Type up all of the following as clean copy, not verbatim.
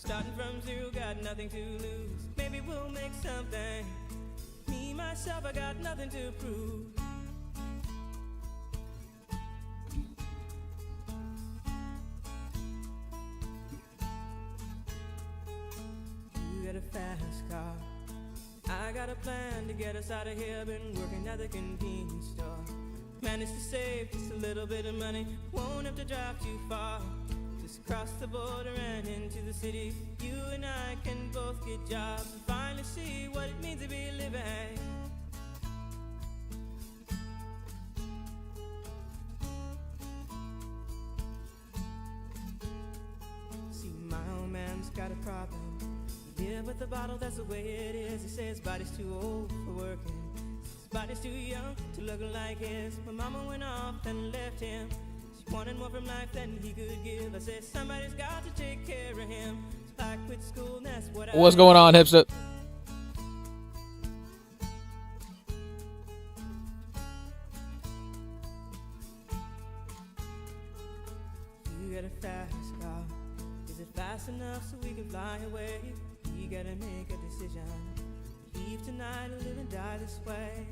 Starting from zero, got nothing to lose. Maybe we'll make something. Me, myself, I got nothing to prove. You got a fast car. I got a plan to get us out of here. Been working at the convenience store. Managed to save just a little bit of money. Won't have to drive too far. Just cross the border and into the city. You and I can both get jobs and finally see what it means to be living. See, my old man's got a problem. Yeah, with the bottle, that's the way it is. He says his body's too old for working. His body's too young to look like his. My mama went off and left him. She wanted more from life than he could give. I said somebody's got to take care of him. So I quit school, and that's what What's going on, hipster? You got a fast car. Is it fast enough so we can fly away? You gotta make a decision. Leave tonight or live and die this way.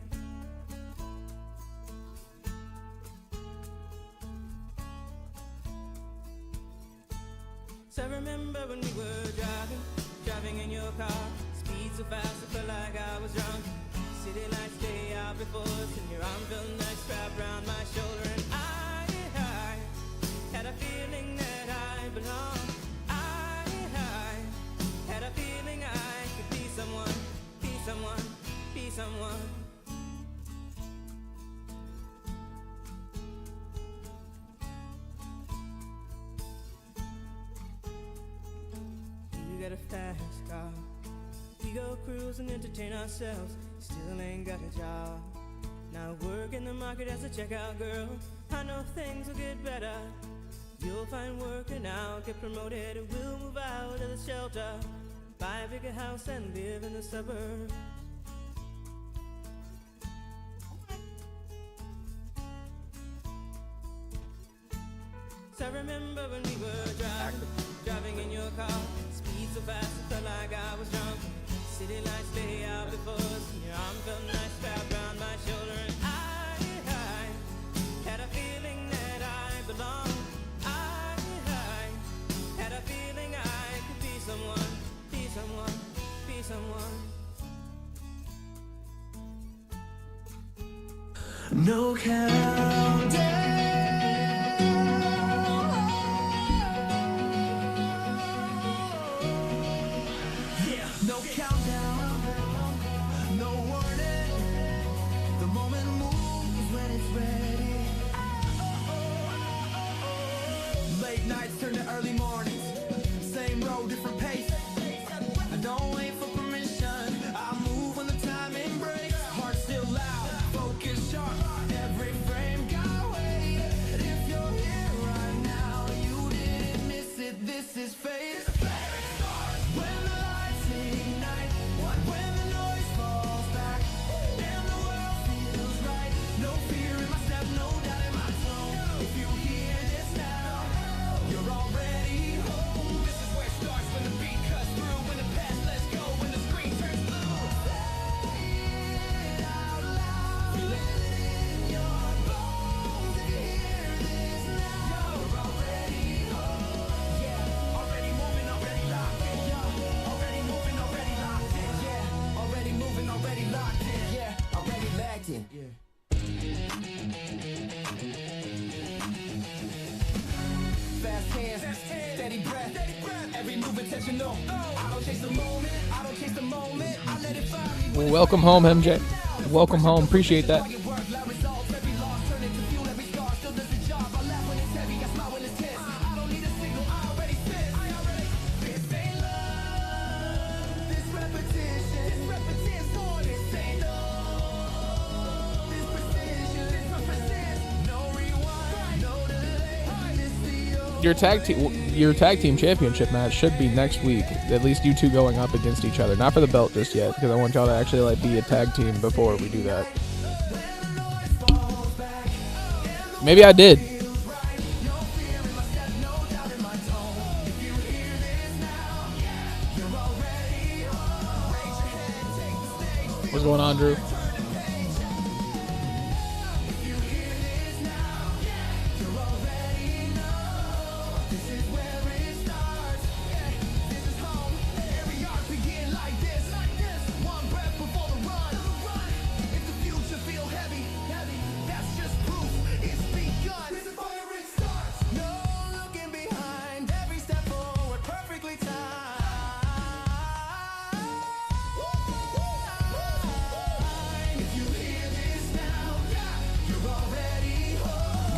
So I remember when we were driving in your car. Speed so fast I felt like I was drunk. City lights day out before us, and your arm felt nice wrapped around my shoulder. And I had a feeling that I belonged. I had a feeling I could be someone, be someone, be someone. You got a fast car. We go cruise and entertain ourselves. Still ain't got a job. Now work in the market as a checkout girl. I know things will get better. You'll find work and I'll get promoted. And we'll move out of the shelter, buy a bigger house and live in the suburbs. So I remember when we were driving in your car. Speed so fast I felt like I was drunk. City lights lay out before us, and your arm felt nice wrapped around my shoulder. And I had a feeling that I belonged. I had a feeling I could be someone, be someone, be someone. No countdown. Nights turn to early mornings. Same road, different pace. I don't wait for permission. I move when the timing breaks. Heart still loud, focus sharp. Every frame got weight. If you're here right now, you didn't miss it. This is fate. When the lights ignite, when the noise falls back, and the world feels right. No fear in my step, no doubt in my tone. If you hear this now, you're already home. This is where it starts, when the beat cuts through, when the past lets go, when the screen turns blue. Say it out loud, feel it in your bones. If you hear this now, you're already home. Yeah, already moving, already locked in. Yeah, already moving, already locked in. Yeah, already moving, already locked in. Yeah, already locked in. Yeah. Fast hands, steady breath, every move intentional. I don't chase the moment, I don't chase the moment, I let it find me. Well, welcome home, MJ. Welcome home. Appreciate that. Your tag team championship match should be next week. At least you two going up against each other. Not for the belt just yet, because I want y'all to actually like be a tag team before we do that. Maybe I did. What's going on, Drew?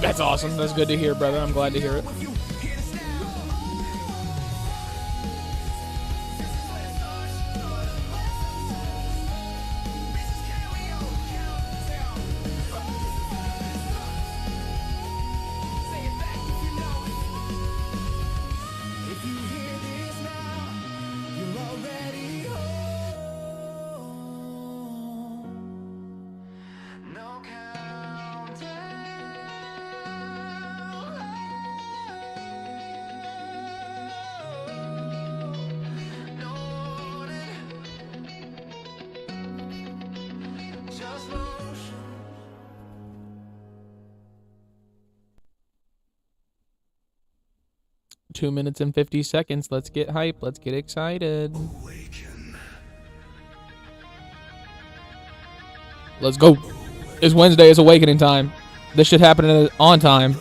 That's awesome. That's good to hear, brother. I'm glad to hear it. Two minutes and 50 seconds. Let's get hype. Let's get excited. Let's go. It's Wednesday. It's awakening time. This should happen on time.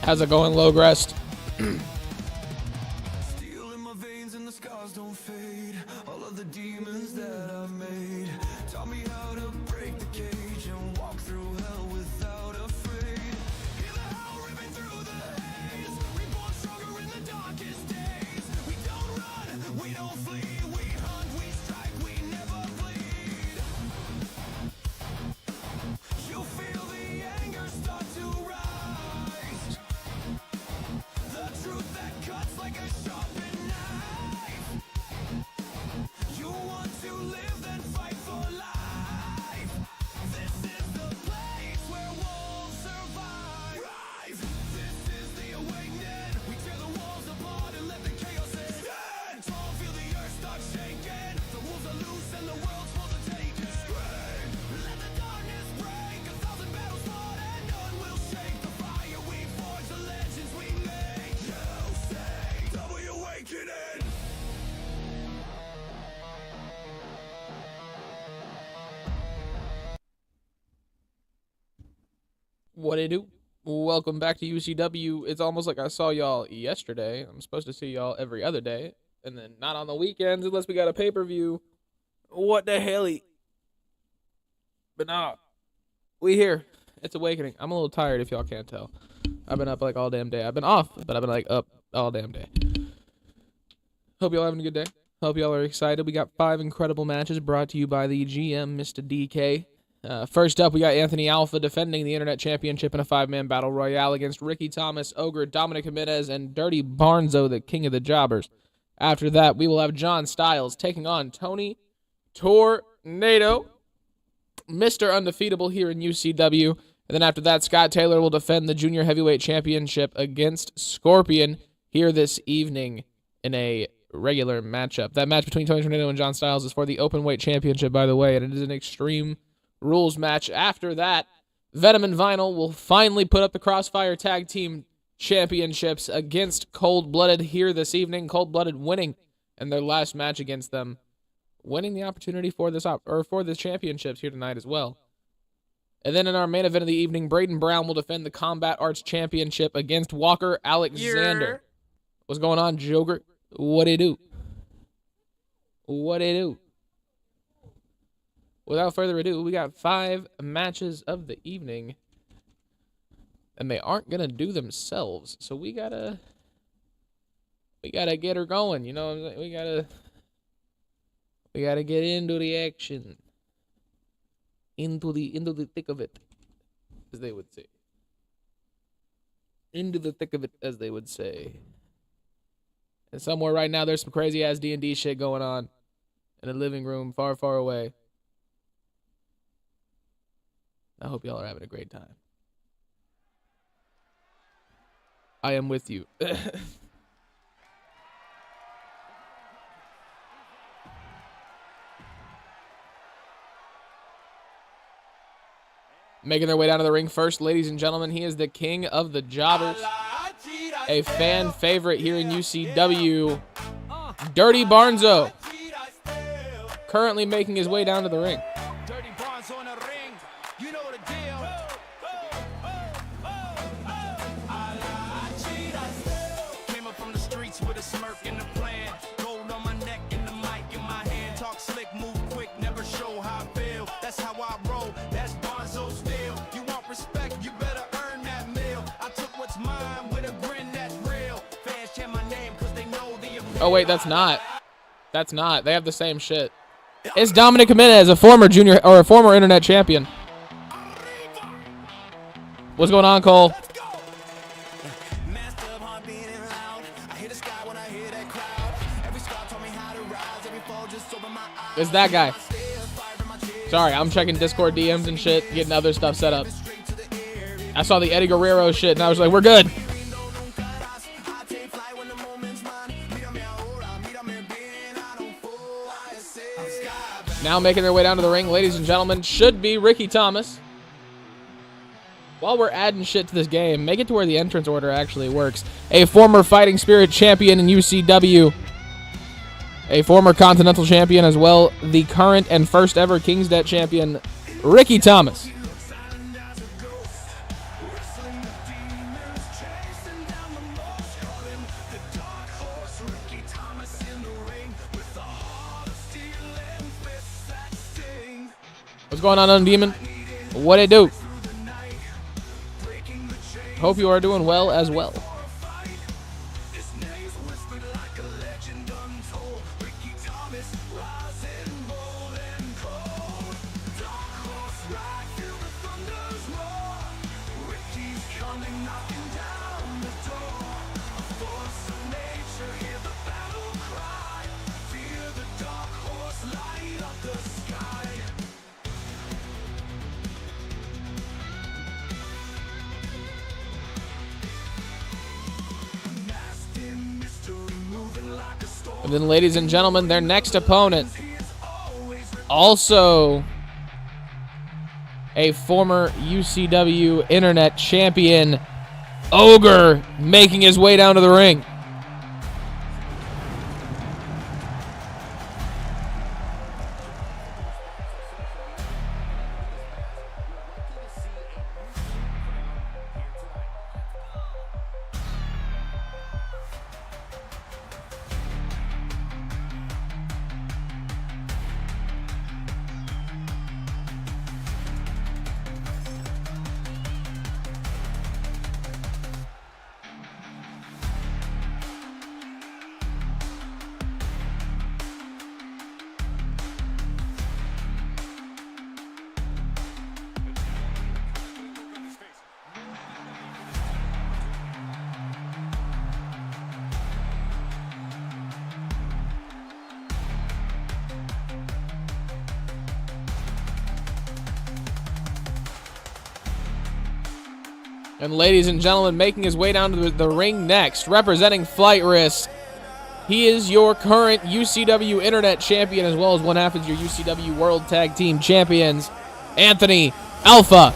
How's it going, Logrest? Steel in my veins and the scars don't fade. All of the demons that I've made taught me how to break the cage and walk through hell without afraid. Hear the hell ripping through the haze. Reborn stronger in the darkest days. We don't run, we don't flee. We hunt, we strike, we never bleed. You feel the anger start to rise. The truth that cuts like a sharpened knife. You want to live, then fight for life. This is the place where wolves survive. Rise. This is the awakening. We tear the walls apart and let the chaos in. Stand tall, feel the earth start shaking. The wolves are loose and the world's for the taking. Scream. Let the darkness break. 1,000 battles fought and none will shake the fire we forge, the legends we make. You say, double your awakening. What it do? Welcome back to UCW. It's almost like I saw y'all yesterday. I'm supposed to see y'all every other day, and then not on the weekends unless we got a pay-per-view. What the hell? But nah, we here. It's awakening. I'm a little tired if y'all can't tell. I've been up like all damn day. I've been off, but I've been like up all damn day. Hope y'all having a good day. Hope y'all are excited. We got 5 incredible matches brought to you by the GM, Mr. DK. First up, we got Anthony Alpha defending the Internet Championship in a 5-man battle royale against Ricky Thomas, Ogre, Dominic Jimenez, and Dirty Barnzo, the king of the jobbers. After that, we will have John Styles taking on Tony Tornado. Mr. Undefeatable here in UCW. And then after that, Scott Taylor will defend the Junior Heavyweight Championship against Scorpion here this evening in a regular matchup. That match between Tony Tornado and John Styles is for the Openweight Championship, by the way, and it is an Extreme Rules match. After that, Venom and Vinyl will finally put up the Crossfire Tag Team Championships against Cold Blooded here this evening. Cold Blooded winning in their last match against them, winning the opportunity for this for the championships here tonight as well. And then in our main event of the evening, Brayden Brown will defend the Combat Arts Championship against Walker Alexander. What's going on, Joker? What it do? What it do? Without further ado, we got 5 matches of the evening, and they aren't gonna do themselves, so we gotta get her going. You know what I'm saying? We gotta get into the action, into the thick of it, as they would say. Into the thick of it, as they would say. And somewhere right now, there's some crazy-ass D&D shit going on in a living room far, far away. I hope y'all are having a great time. I am with you. Making their way down to the ring first, ladies and gentlemen, he is the king of the jobbers. A fan favorite here in UCW, Dirty Barnzo, currently making his way down to the ring. Dirty Barnes on the ring, you know the deal. Came up from the streets with a smirk and a plan. Gold on my neck and the mic in my hand. Talk slick, move quick, never show how I feel. That's how I roll, that's Barnzo still. You want respect, you better earn that meal. I took what's mine with a grin that's real. Fans chant my name cause they know the appeal. Oh wait, that's not. That's not. They have the same shit. It's Dominic Jimenez, a former internet champion. What's going on, Cole? It's that guy. Sorry, I'm checking Discord DMs and shit, getting other stuff set up. I saw the Eddie Guerrero shit, and I was like, we're good. Now making their way down to the ring, ladies and gentlemen, should be Ricky Thomas. While we're adding shit to this game, make it to where the entrance order actually works. A former Fighting Spirit champion in UCW. A former Continental champion as well. The current and first ever King's Debt champion, Ricky Thomas. What's going on, Undemon? What it do? Hope you are doing well as well. And then, ladies and gentlemen, their next opponent, also a former UCW Internet champion, Ogre, making his way down to the ring. And ladies and gentlemen, making his way down to the ring next, representing Flight Risk, he is your current UCW Internet Champion, as well as one half of your UCW World Tag Team Champions, Anthony Alpha.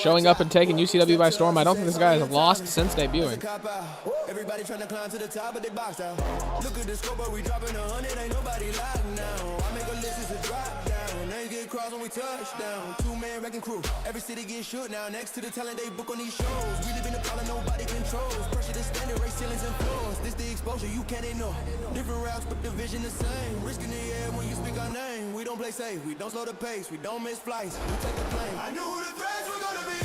Showing up and taking UCW by storm. I don't think this guy has lost since debuting. Everybody trying to climb to the top, but they boxed out. Look at the score, but we dropping 100. Ain't nobody locked now. I make a list, it's a drop down. Names get crossed when we touch down. 2-man wrecking crew. Every city get shook now. Next to the talent they book on these shows. We live in a power nobody controls. Pressure to standard, race ceilings and floors. This the exposure you can't ignore. Different routes, but the vision the same. Risk in the air when you speak our name. We don't play safe. We don't slow the pace. We don't miss flights. We take the plane. I knew who the threats were gonna be.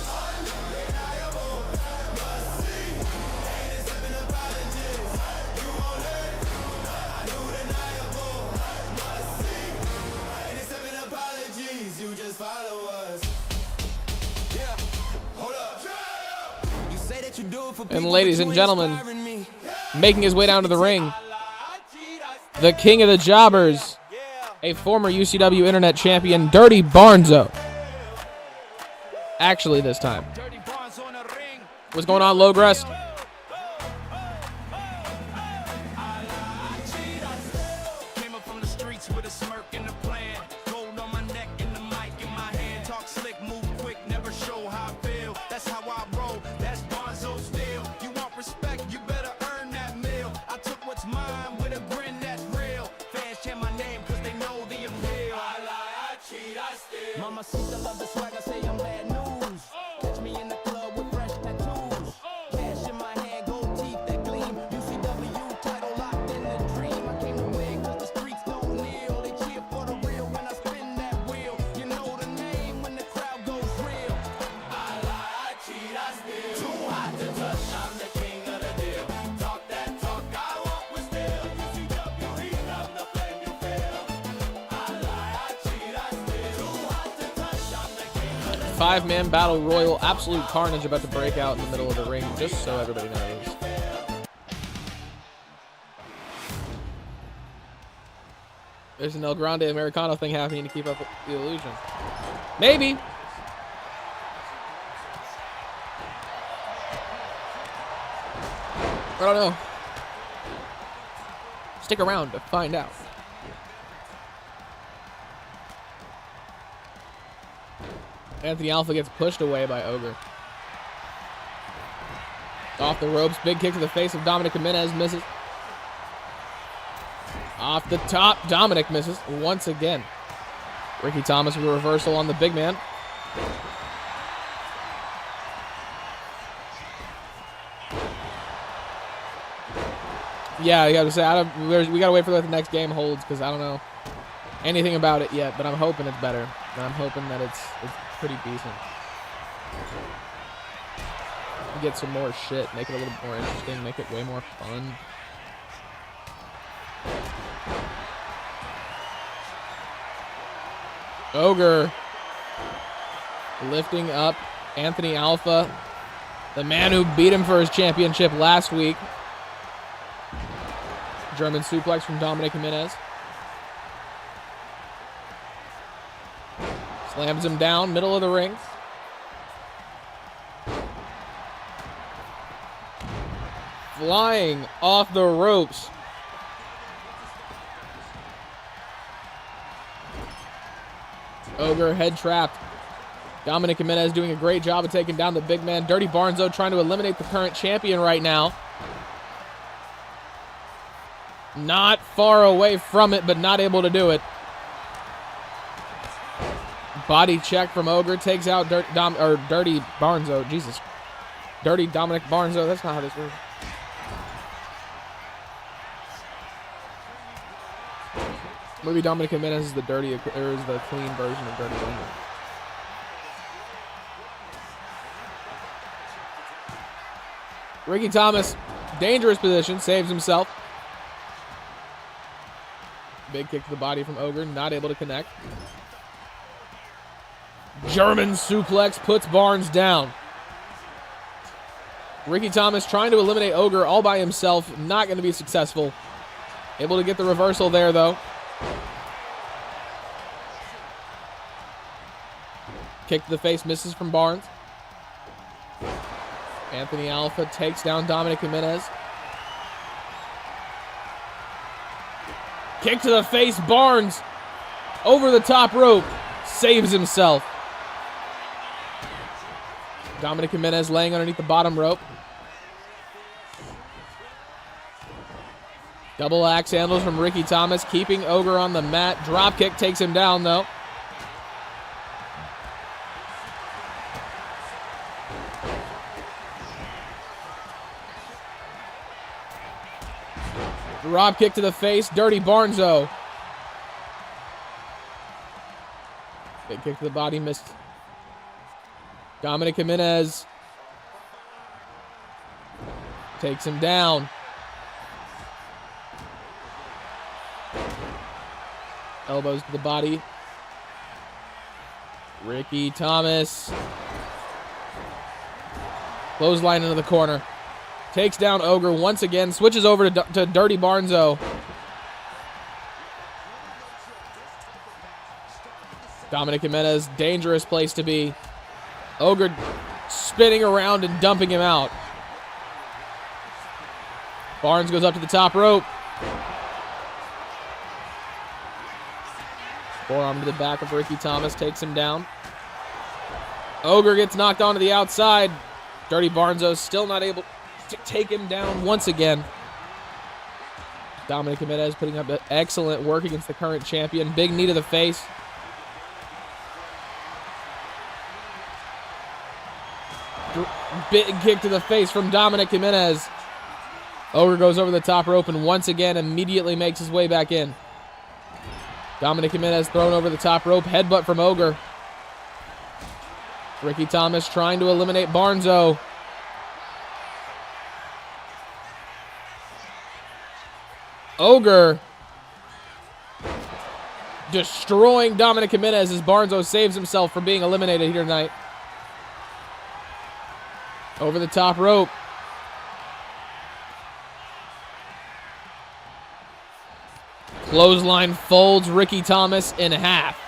Undeniable. Must see. Ain't accepting apologies. You won't let. I knew undeniable. Must see. Ain't accepting apologies. You just follow us. Yeah. Hold up. You say that you do it for people, And ladies but and you gentlemen, inspiring me. making his way down to the ring, the king of the jobbers, a former UCW Internet Champion, Dirty Barnzo. Actually, this time. What's going on, Logrest? Came up from the streets with a smirk and a plan. Gold on my neck and the mic in my hand. Talk slick, move quick, never show how I feel. That's how I roll, that's Bonzo still. You want respect, you better earn that meal. I took what's mine with a grin that's real. Fans chant my name cause they know the appeal. I lie, I cheat, I steal. Mama sees the love the swag, I say I'm bad news. Catch me in the club with fresh tattoos. Cash in my hand, gold teeth that gleam. UCW title locked in the dream. I came to win cause the streets don't kneel. They cheer for the real when I spin that wheel. You know the name when the crowd goes real. I lie, I cheat, I steal. Too hot to touch, I'm the king of the deal. Talk that talk, I walk with steel. UCW heat up the flame you feel. I lie, I cheat, I steal. Too hot to touch, I'm the king of the deal. 5-man battle royal, absolute carnage about to break out in the middle of the ring, just so everybody knows. There's an El Grande Americano thing happening to keep up with the illusion. Maybe. I don't know. Stick around to find out. Anthony Alpha gets pushed away by Ogre. Off the ropes, big kick to the face of Dominic Jimenez, misses. Off the top, Dominic misses once again. Ricky Thomas with a reversal on the big man. Yeah, I gotta say, we gotta wait for what the next game holds because I don't know anything about it yet, but I'm hoping it's better. And I'm hoping that it's pretty decent. Get some more shit, make it a little bit more interesting, make it way more fun. Ogre lifting up Anthony Alpha, the man who beat him for his championship last week. German suplex from Dominic Jimenez. Slams him down, middle of the ring. Flying off the ropes. Ogre head trapped. Dominic Jimenez doing a great job of taking down the big man. Dirty Barnzo trying to eliminate the current champion right now. Not far away from it, but not able to do it. Body check from Ogre takes out Dirty Barnzo. Jesus. Dirty Dominic Barnzo. That's not how this works. Maybe Dominic Jimenez is the dirty, or is the clean version of Dirty Barnzo. Ricky Thomas, dangerous position, saves himself. Big kick to the body from Ogre, not able to connect. German suplex puts Barnes down. Ricky Thomas trying to eliminate Ogre all by himself. Not going to be successful. Able to get the reversal there, though. Kick to the face misses from Barnes. Anthony Alpha takes down Dominic Jimenez. Kick to the face. Barnes over the top rope. Saves himself. Dominic Jimenez laying underneath the bottom rope. Double axe handles from Ricky Thomas, keeping Ogre on the mat. Drop kick takes him down, though. Drop kick to the face. Dirty Barnzo. Big kick to the body, missed. Dominic Jimenez takes him down. Elbows to the body. Ricky Thomas. Clothesline into the corner. Takes down Ogre once again. Switches over to Dirty Barnzo. Dominic Jimenez, dangerous place to be. Ogre spinning around and dumping him out. Barnes goes up to the top rope. Forearm to the back of Ricky Thomas, takes him down. Ogre gets knocked onto the outside. Dirty Barnzo still not able to take him down once again. Dominic Jimenez putting up excellent work against the current champion. Big knee to the face. Big kick to the face from Dominic Jimenez. Ogre goes over the top rope and once again immediately makes his way back in. Dominic Jimenez thrown over the top rope. Headbutt from Ogre. Ricky Thomas trying to eliminate Barnzo. Ogre destroying Dominic Jimenez as Barnzo saves himself from being eliminated here tonight. Over the top rope. Clothesline folds Ricky Thomas in half.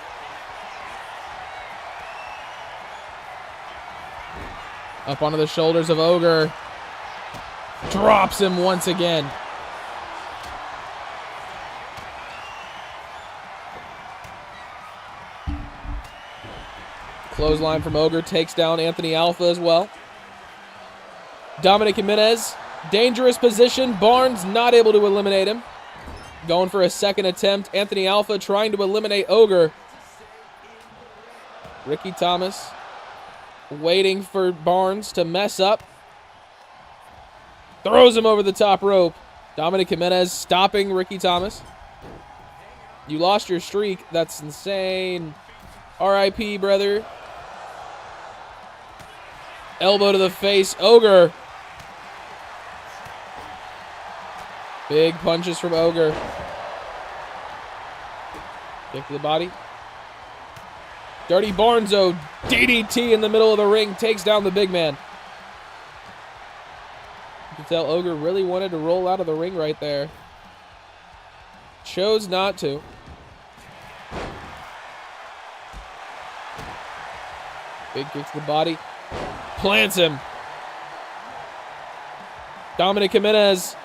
Up onto the shoulders of Ogre. Drops him once again. Clothesline from Ogre takes down Anthony Alpha as well. Dominic Jimenez, dangerous position. Barnes not able to eliminate him. Going for a second attempt. Anthony Alpha trying to eliminate Ogre. Ricky Thomas waiting for Barnes to mess up. Throws him over the top rope. Dominic Jimenez stopping Ricky Thomas. You lost your streak. That's insane. R.I.P., brother. Elbow to the face. Ogre. Big punches from Ogre. Kick to the body. Dirty Barnzo, DDT in the middle of the ring, takes down the big man. You can tell Ogre really wanted to roll out of the ring right there. Chose not to. Big kick to the body. Plants him. Dominic Jimenez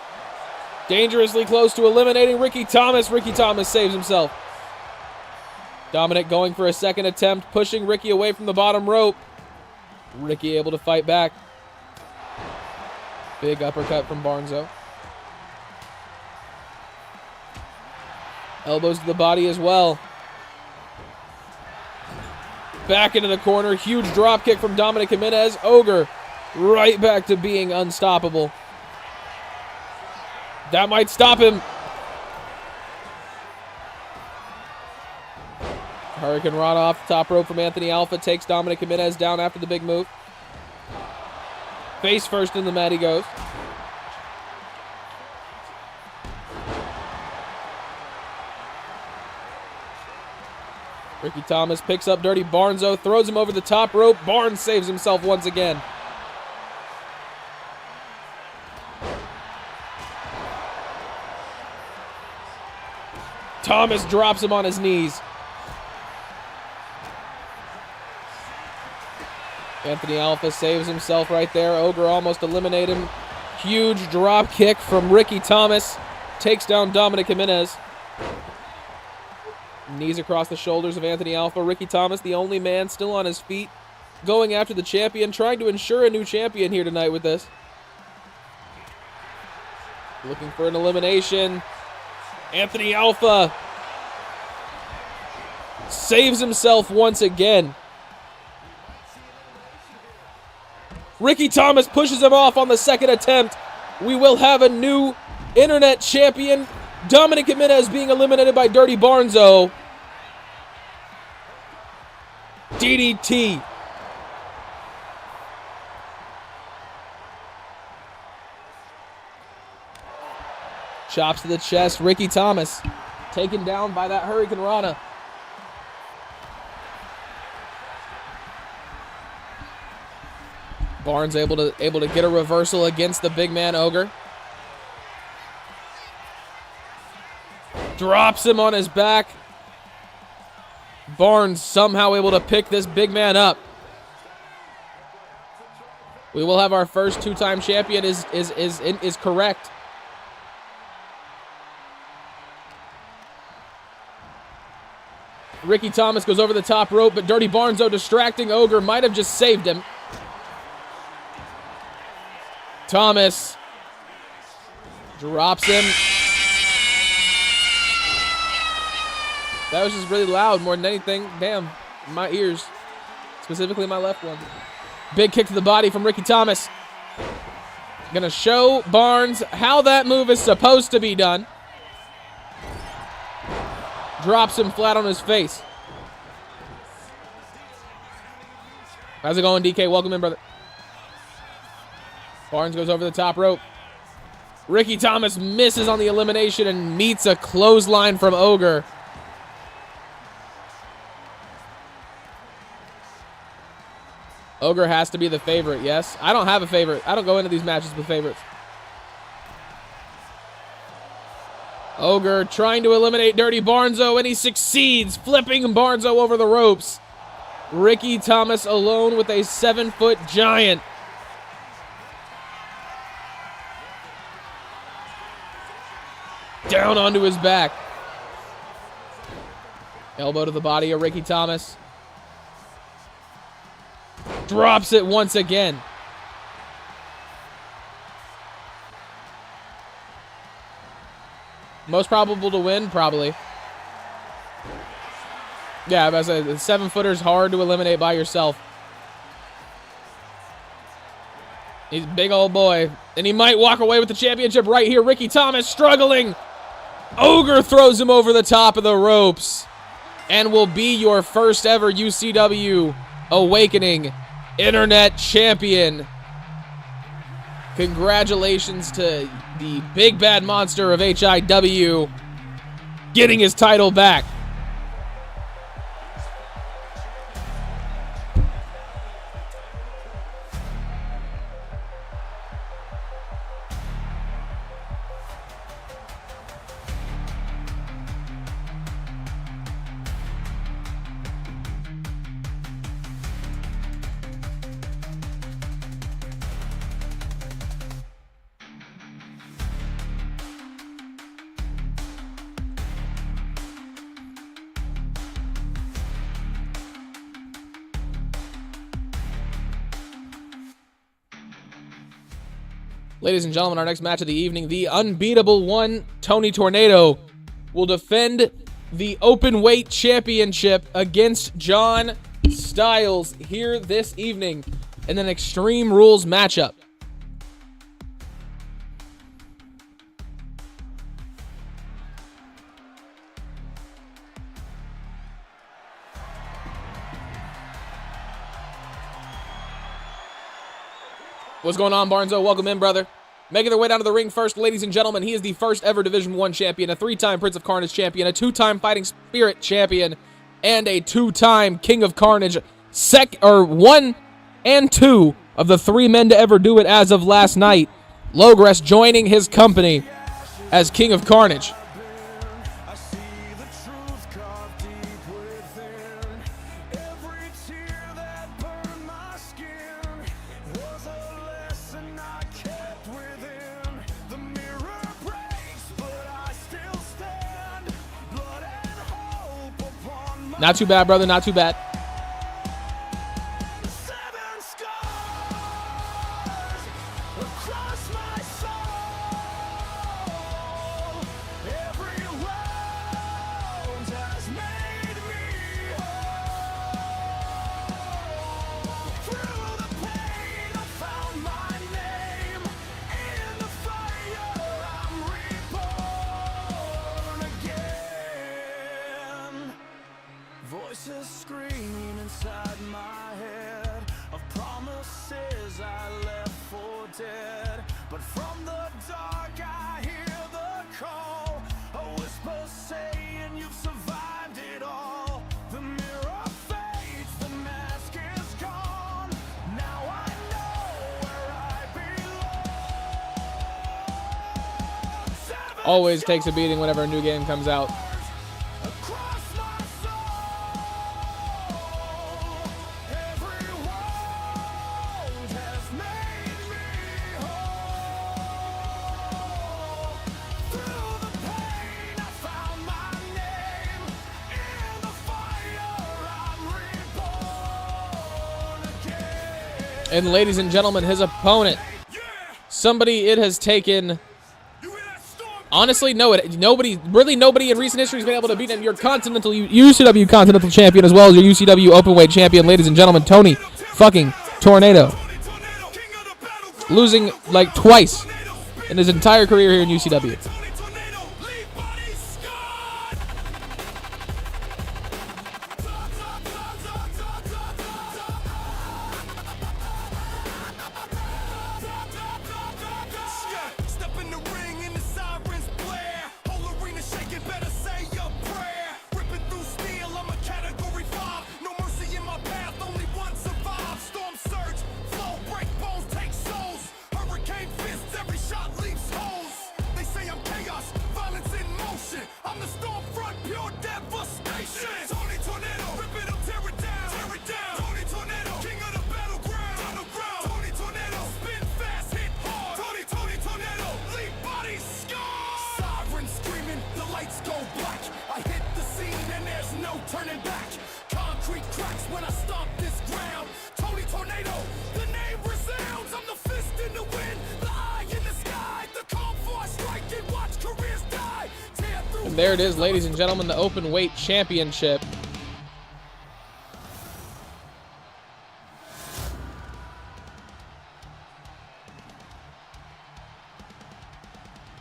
dangerously close to eliminating Ricky Thomas. Ricky Thomas saves himself. Dominic going for a second attempt, pushing Ricky away from the bottom rope. Ricky able to fight back. Big uppercut from Barnzo. Elbows to the body as well. Back into the corner. Huge drop kick from Dominic Jimenez. Ogre right back to being unstoppable. That might stop him. Hurricane Rod off the top rope from Anthony Alpha. Takes Dominic Jimenez down after the big move. Face first in the mat he goes. Ricky Thomas picks up Dirty Barnzo, throws him over the top rope. Barnes saves himself once again. Thomas drops him on his knees. Anthony Alpha saves himself right there. Ogre almost eliminated him. Huge drop kick from Ricky Thomas. Takes down Dominic Jimenez. Knees across the shoulders of Anthony Alpha. Ricky Thomas, the only man still on his feet, going after the champion, trying to ensure a new champion here tonight with this. Looking for an elimination. Anthony Alpha saves himself once again. Ricky Thomas pushes him off on the second attempt. We will have a new internet champion. Dominic Jimenez being eliminated by Dirty Barnzo. DDT. Chops to the chest. Ricky Thomas taken down by that Hurricane Rana. Barnes able to get a reversal against the big man Ogre. Drops him on his back. Barnes somehow able to pick this big man up. We will have our first two-time champion is correct. Ricky Thomas goes over the top rope, but Dirty Barnzo distracting Ogre might have just saved him. Thomas drops him. That was just really loud more than anything. Damn, my ears, specifically my left one. Big kick to the body from Ricky Thomas. Gonna show Barnes how that move is supposed to be done. Drops him flat on his face. How's it going, DK? Welcome in, brother. Barnes goes over the top rope. Ricky Thomas misses on the elimination and meets a clothesline from Ogre. Ogre has to be the favorite, yes? I don't have a favorite. I don't go into these matches with favorites. Ogre trying to eliminate Dirty Barnzo, and he succeeds, flipping Barnzo over the ropes. Ricky Thomas alone with a 7-foot giant. Down onto his back. Elbow to the body of Ricky Thomas. Drops it once again. Most probable to win, probably. Yeah, as I said, the 7-footer's hard to eliminate by yourself. He's a big old boy. And he might walk away with the championship right here. Ricky Thomas struggling. Ogre throws him over the top of the ropes. And will be your first ever UCW Awakening Internet Champion. Congratulations to the big bad monster of HIW getting his title back. Ladies and gentlemen, our next match of the evening, the unbeatable One Tony Tornado will defend the open weight championship against John Styles here this evening in an Extreme Rules matchup. What's going on, Barnzo? Welcome in, brother. Making their way down to the ring first, ladies and gentlemen, he is the first ever Division I champion, a 3-time Prince of Carnage champion, a 2-time Fighting Spirit champion, and a 2-time King of Carnage. 1 and 2 of the 3 men to ever do it as of last night. Logress joining his company as King of Carnage. I see the truth carved deep within. Every tear that burned my skin was a lesson I kept within. The mirror breaks, but I still stand. Blood and hope upon my Not too bad, brother. Not too bad. 7 scars across my soul. Every wound has made me whole. Through the pain, I found my name. In the fire, I'm reborn again. Voices scream inside my head of promises I left for dead. But from the dark I hear the call, a whisper saying you've survived it all. The mirror fades, the mask is gone. Now I know where I belong. 7 Always takes a beating whenever a new game comes out. across my soul. Every wound has made me whole. Through the pain, I found my name. In the fire, I'm reborn again. And ladies and gentlemen, his opponent, somebody it has taken. Honestly, nobody in recent history has been able to beat him. Your Continental UCW Continental Champion as well as your UCW Openweight Champion, ladies and gentlemen, Tony fucking Tornado. Losing like twice in his entire career here in UCW. Step in the ring and the sirens blare. Whole arena shaking, better say your prayer. Ripping through steel, I'm a category 5. No mercy in my path, only one survives. Storm surge, flow, break bones, take souls. Hurricane fists, every shot leaves holes. They say I'm chaos, violence in motion. I'm the storm front, pure devastation. Tony Tornado, rip it up, tear it down, tear it down. Tony Tornado, king of the battleground, battleground. Tony Tornado, spin fast, hit hard. Tony Tornado, leave bodies scarred. Sirens screaming, the lights go black. I hit the scene and there's no turning back. Concrete cracks when I stomp this ground. Tony Tornado, the name resounds. I'm the fist in the wind, the eye in the sky. The calm before I strike and watch careers die. Tear through. And there it is, ladies and gentlemen, the Openweight Championship.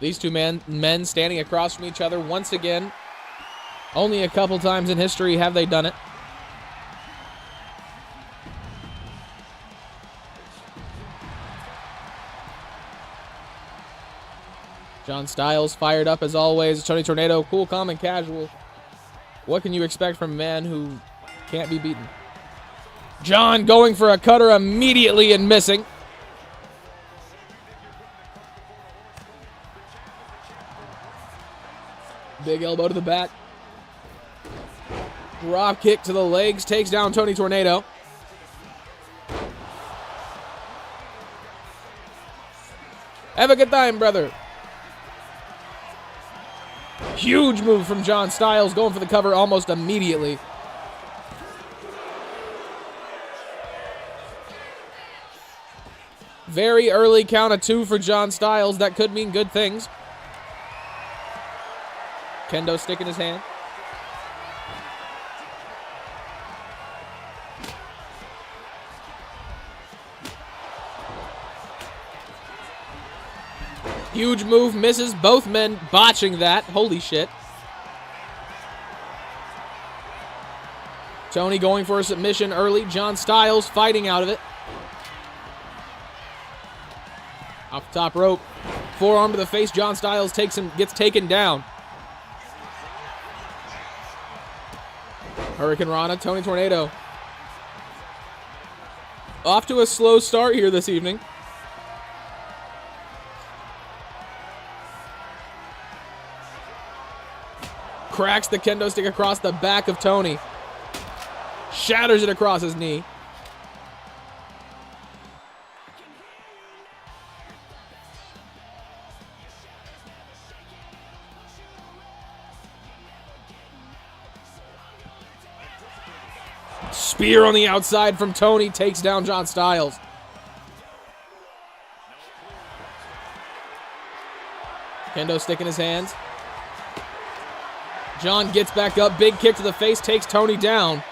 These two men standing across from each other once again. Only a couple times in history have they done it. John Styles fired up as always. Tony Tornado, cool, calm, and casual. What can you expect from a man who can't be beaten? John going for a cutter immediately and missing. Big elbow to the back. Drop kick to the legs. Takes down Tony Tornado. Have a good time, brother. Huge move from John Styles. Going for the cover almost immediately. Very early count of 2 for John Styles. That could mean good things. Kendo stick in his hand. Huge move, misses. Both men botching that. Holy shit. Tony going for a submission early. John Styles fighting out of it. Off the top rope. Forearm to the face. John Styles gets taken down. Hurricane Rana, Tony Tornado. Off to a slow start here this evening. Cracks the kendo stick across the back of Tony. Shatters it across his knee. Spear on the outside from Tony takes down John Styles. Kendo stick in his hands. John gets back up. Big kick to the face. Takes Tony down.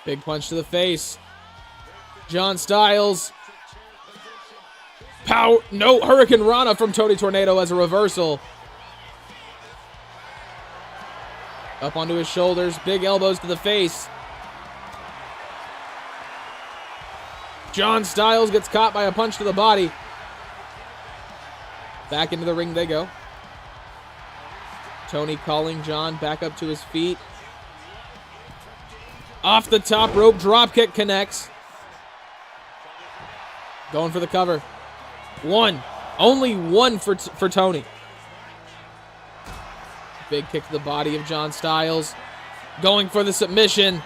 Big punch to the face. John Styles. Power. No, Hurricane Rana from Tony Tornado as a reversal. Up onto his shoulders. Big elbows to the face. John Styles gets caught by a punch to the body. Back into the ring they go. Tony calling John back up to his feet. Off the top rope, dropkick connects. Going for the cover. One. Only one for Tony. Big kick to the body of John Styles. Going for the submission.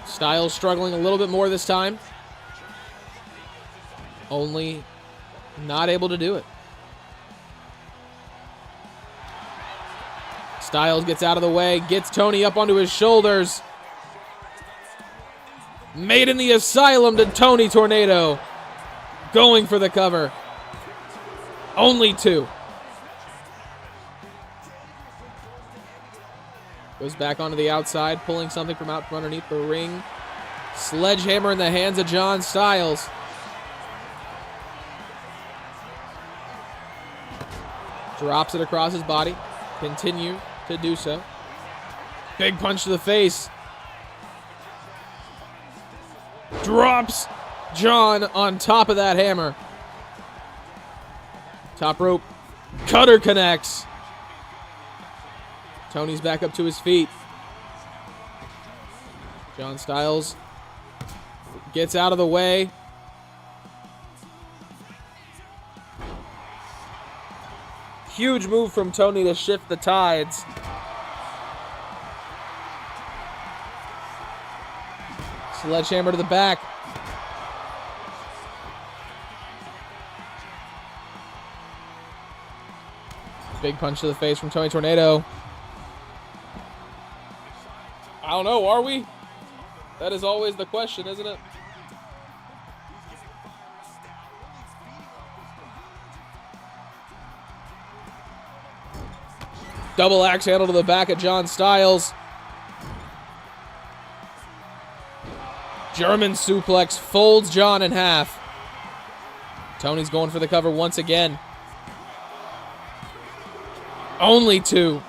Styles struggling a little bit more this time. Only not able to do it. Styles gets out of the way, gets Tony up onto his shoulders. Made in the asylum to Tony Tornado. Going for the cover. Only two. Goes back onto the outside, pulling something from out from underneath the ring. Sledgehammer in the hands of John Styles. Drops it across his body. Continue to do so. Big punch to the face. Drops John on top of that hammer. Top rope. Cutter connects. Tony's back up to his feet. John Styles gets out of the way. Huge move from Tony to shift the tides. Sledgehammer to the back. Big punch to the face from Tony Tornado. I don't know, are we? That is always the question, isn't it? Double axe handle to the back of John Styles. German suplex folds John in half. Tony's going for the cover once again. Only two.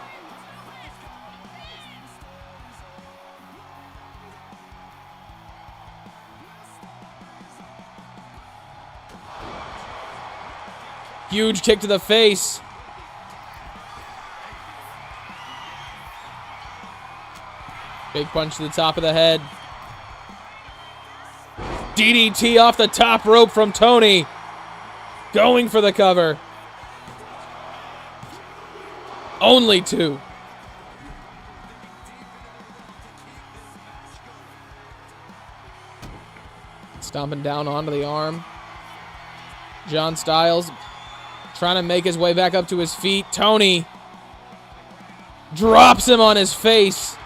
Huge kick to the face. Big punch to the top of the head. DDT off the top rope from Tony. Going for the cover. Only two. Stomping down onto the arm. John Styles trying to make his way back up to his feet. Tony drops him on his face.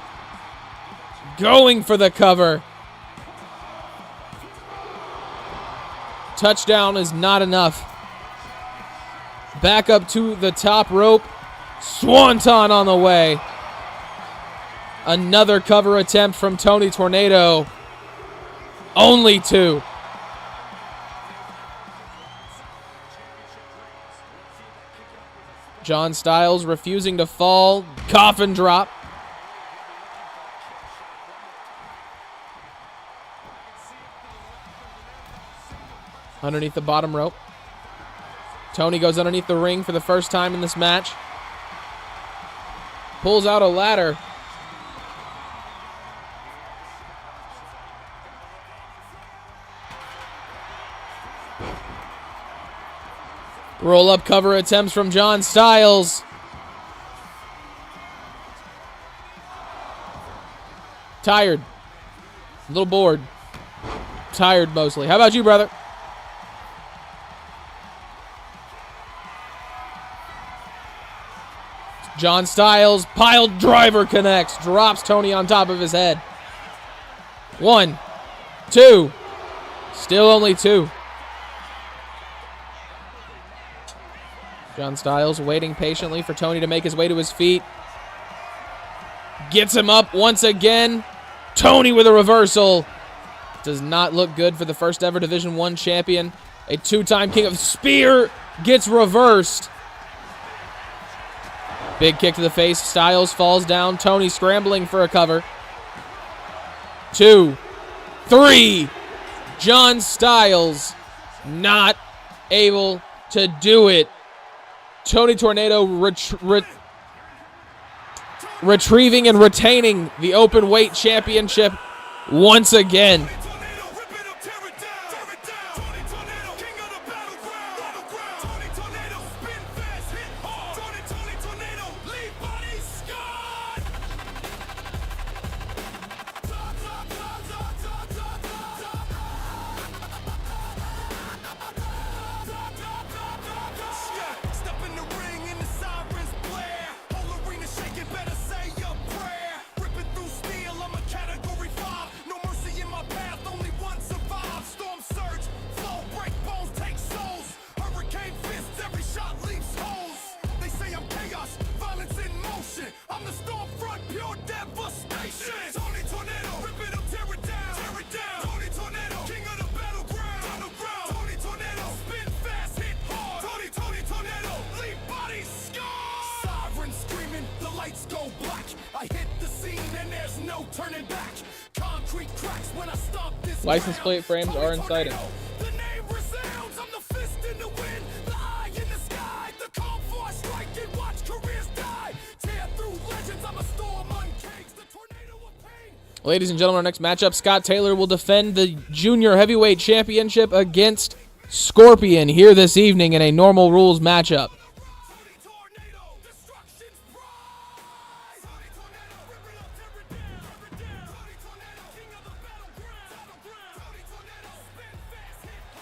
Going for the cover. Touchdown is not enough. Back up to the top rope. Swanton on the way. Another cover attempt from Tony Tornado. Only two. John Styles refusing to fall. Coffin drop. Underneath the bottom rope. Tony goes underneath the ring for the first time in this match. Pulls out a ladder. Roll up cover attempts from John Styles. Tired. A little bored. Tired mostly. How about you, brother? John Styles, pile driver connects, drops Tony on top of his head. 1, 2, still only 2. John Styles waiting patiently for Tony to make his way to his feet. Gets him up once again. Tony with a reversal. Does not look good for the first ever Division I champion. A 2-time king of spear gets reversed. Big kick to the face. Styles falls down. Tony scrambling for a cover. 2, 3. John Styles not able to do it. Tony Tornado retrieving and retaining the open weight championship once again. License plate frames are in sighting. Ladies and gentlemen, our next matchup, Scott Taylor will defend the Junior Heavyweight Championship against Scorpion here this evening in a normal rules matchup.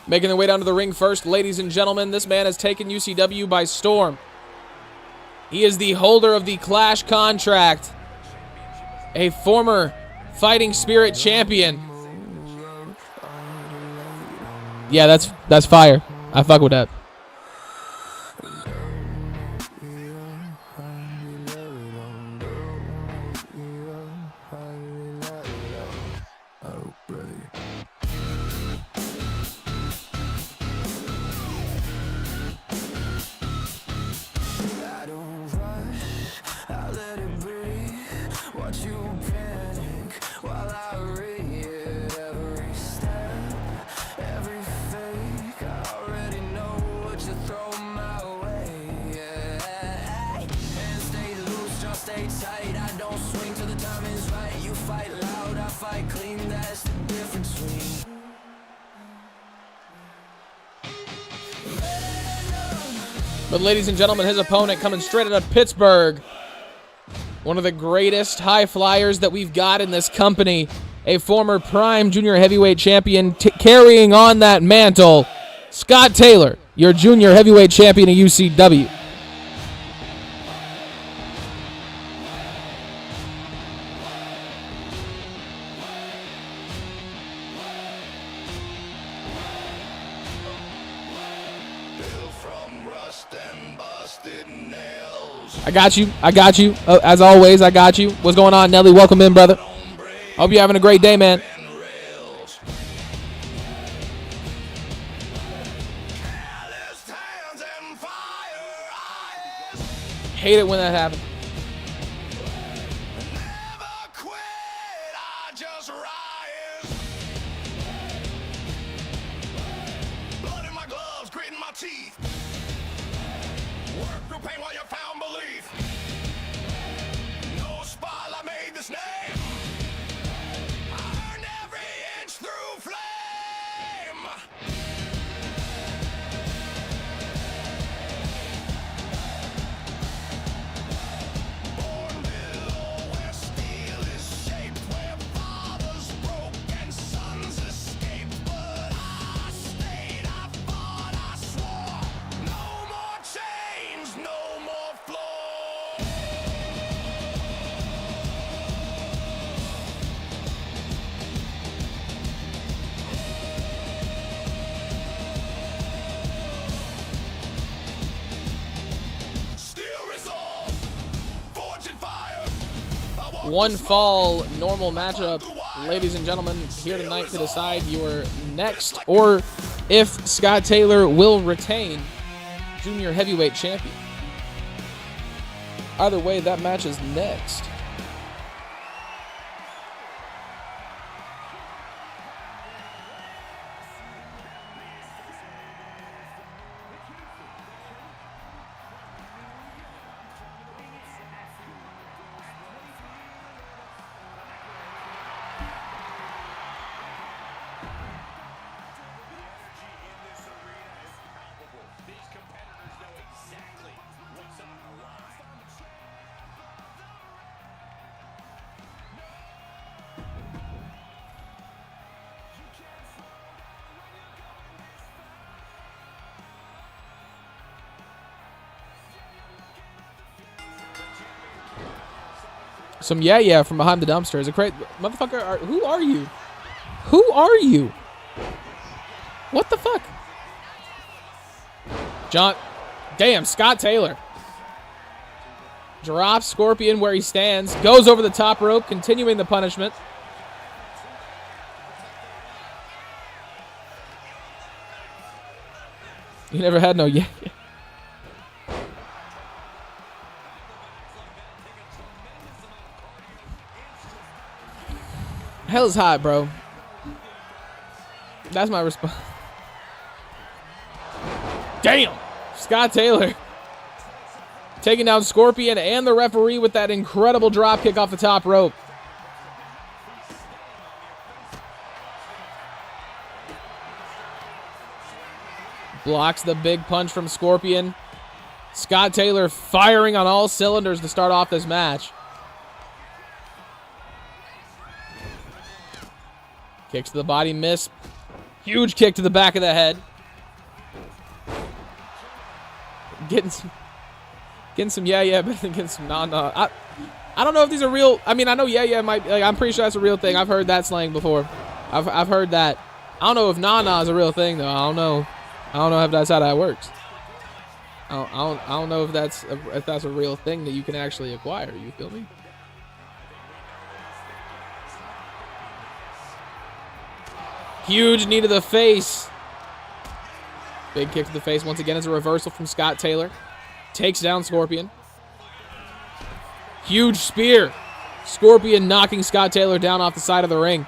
Making their way down to the ring first, ladies and gentlemen, this man has taken UCW by storm. He is the holder of the Clash contract, a former Fighting Spirit champion. Yeah, that's fire. I fuck with that. But ladies and gentlemen, his opponent coming straight out of Pittsburgh. One of the greatest high flyers that we've got in this company. A former Prime Junior Heavyweight champion carrying on that mantle. Scott Taylor, your Junior Heavyweight champion of UCW. I got you. As always, I got you. What's going on, Nelly? Welcome in, brother. Hope you're having a great day, man. Hate it when that happens. one fall normal matchup, ladies and gentlemen, here tonight to decide your next, or if Scott Taylor will retain junior heavyweight champion. Either way, that match is next. Some yeah from behind the dumpster is a great motherfucker. Who are you? Who are you? What the fuck? John, damn, Scott Taylor drops Scorpion where he stands, goes over the top rope, continuing the punishment. You never had no yeah. Hell is hot, bro. That's my response. Damn! Scott Taylor taking down Scorpion and the referee with that incredible drop kick off the top rope. Blocks the big punch from Scorpion. Scott Taylor firing on all cylinders to start off this match. Kicks to the body, miss. Huge kick to the back of the head. Getting some yeah, but then getting some nah. I don't know if these are real. I mean, I know yeah might. Like, I'm pretty sure that's a real thing. I've heard that slang before. I've heard that. I don't know if nah is a real thing though. I don't know if that's how that works. I don't know if that's a real thing that you can actually acquire. You feel me? Huge knee to the face. Big kick to the face. Once again, it's a reversal from Scott Taylor. Takes down Scorpion. Huge spear. Scorpion knocking Scott Taylor down off the side of the ring.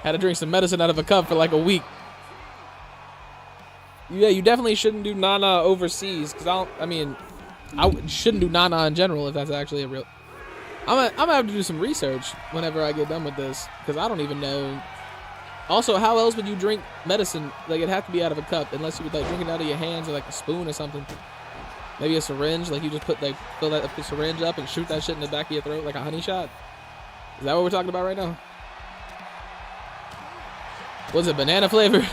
Had to drink some medicine out of a cup for like a week. Yeah, you definitely shouldn't do Nana overseas, because I shouldn't do Nana in general if that's actually a real. I'm gonna have to do some research whenever I get done with this, because I don't even know. Also, how else would you drink medicine? Like, it'd have to be out of a cup, unless you would like drink it out of your hands or like a spoon or something. Maybe a syringe, like you just fill that syringe up and shoot that shit in the back of your throat like a honey shot. Is that what we're talking about right now? Was it banana flavor?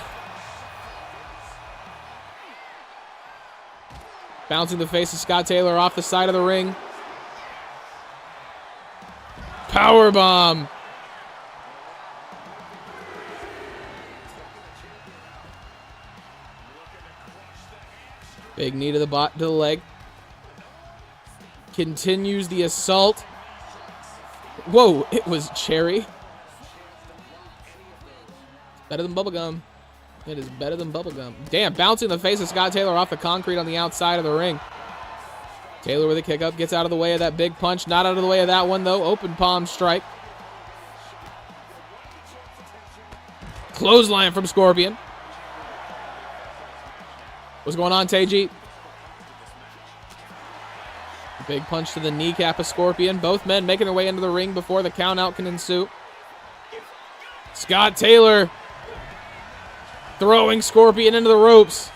Bouncing the face of Scott Taylor off the side of the ring. Powerbomb. Big knee to the leg. Continues the assault. Whoa, it was cherry. Better than bubblegum. It is better than bubblegum. Damn, bouncing the face of Scott Taylor off the concrete on the outside of the ring. Taylor with a kick up, gets out of the way of that big punch. Not out of the way of that one, though. Open palm strike. Clothesline from Scorpion. What's going on, Teji? Big punch to the kneecap of Scorpion. Both men making their way into the ring before the countout can ensue. Scott Taylor throwing Scorpion into the ropes.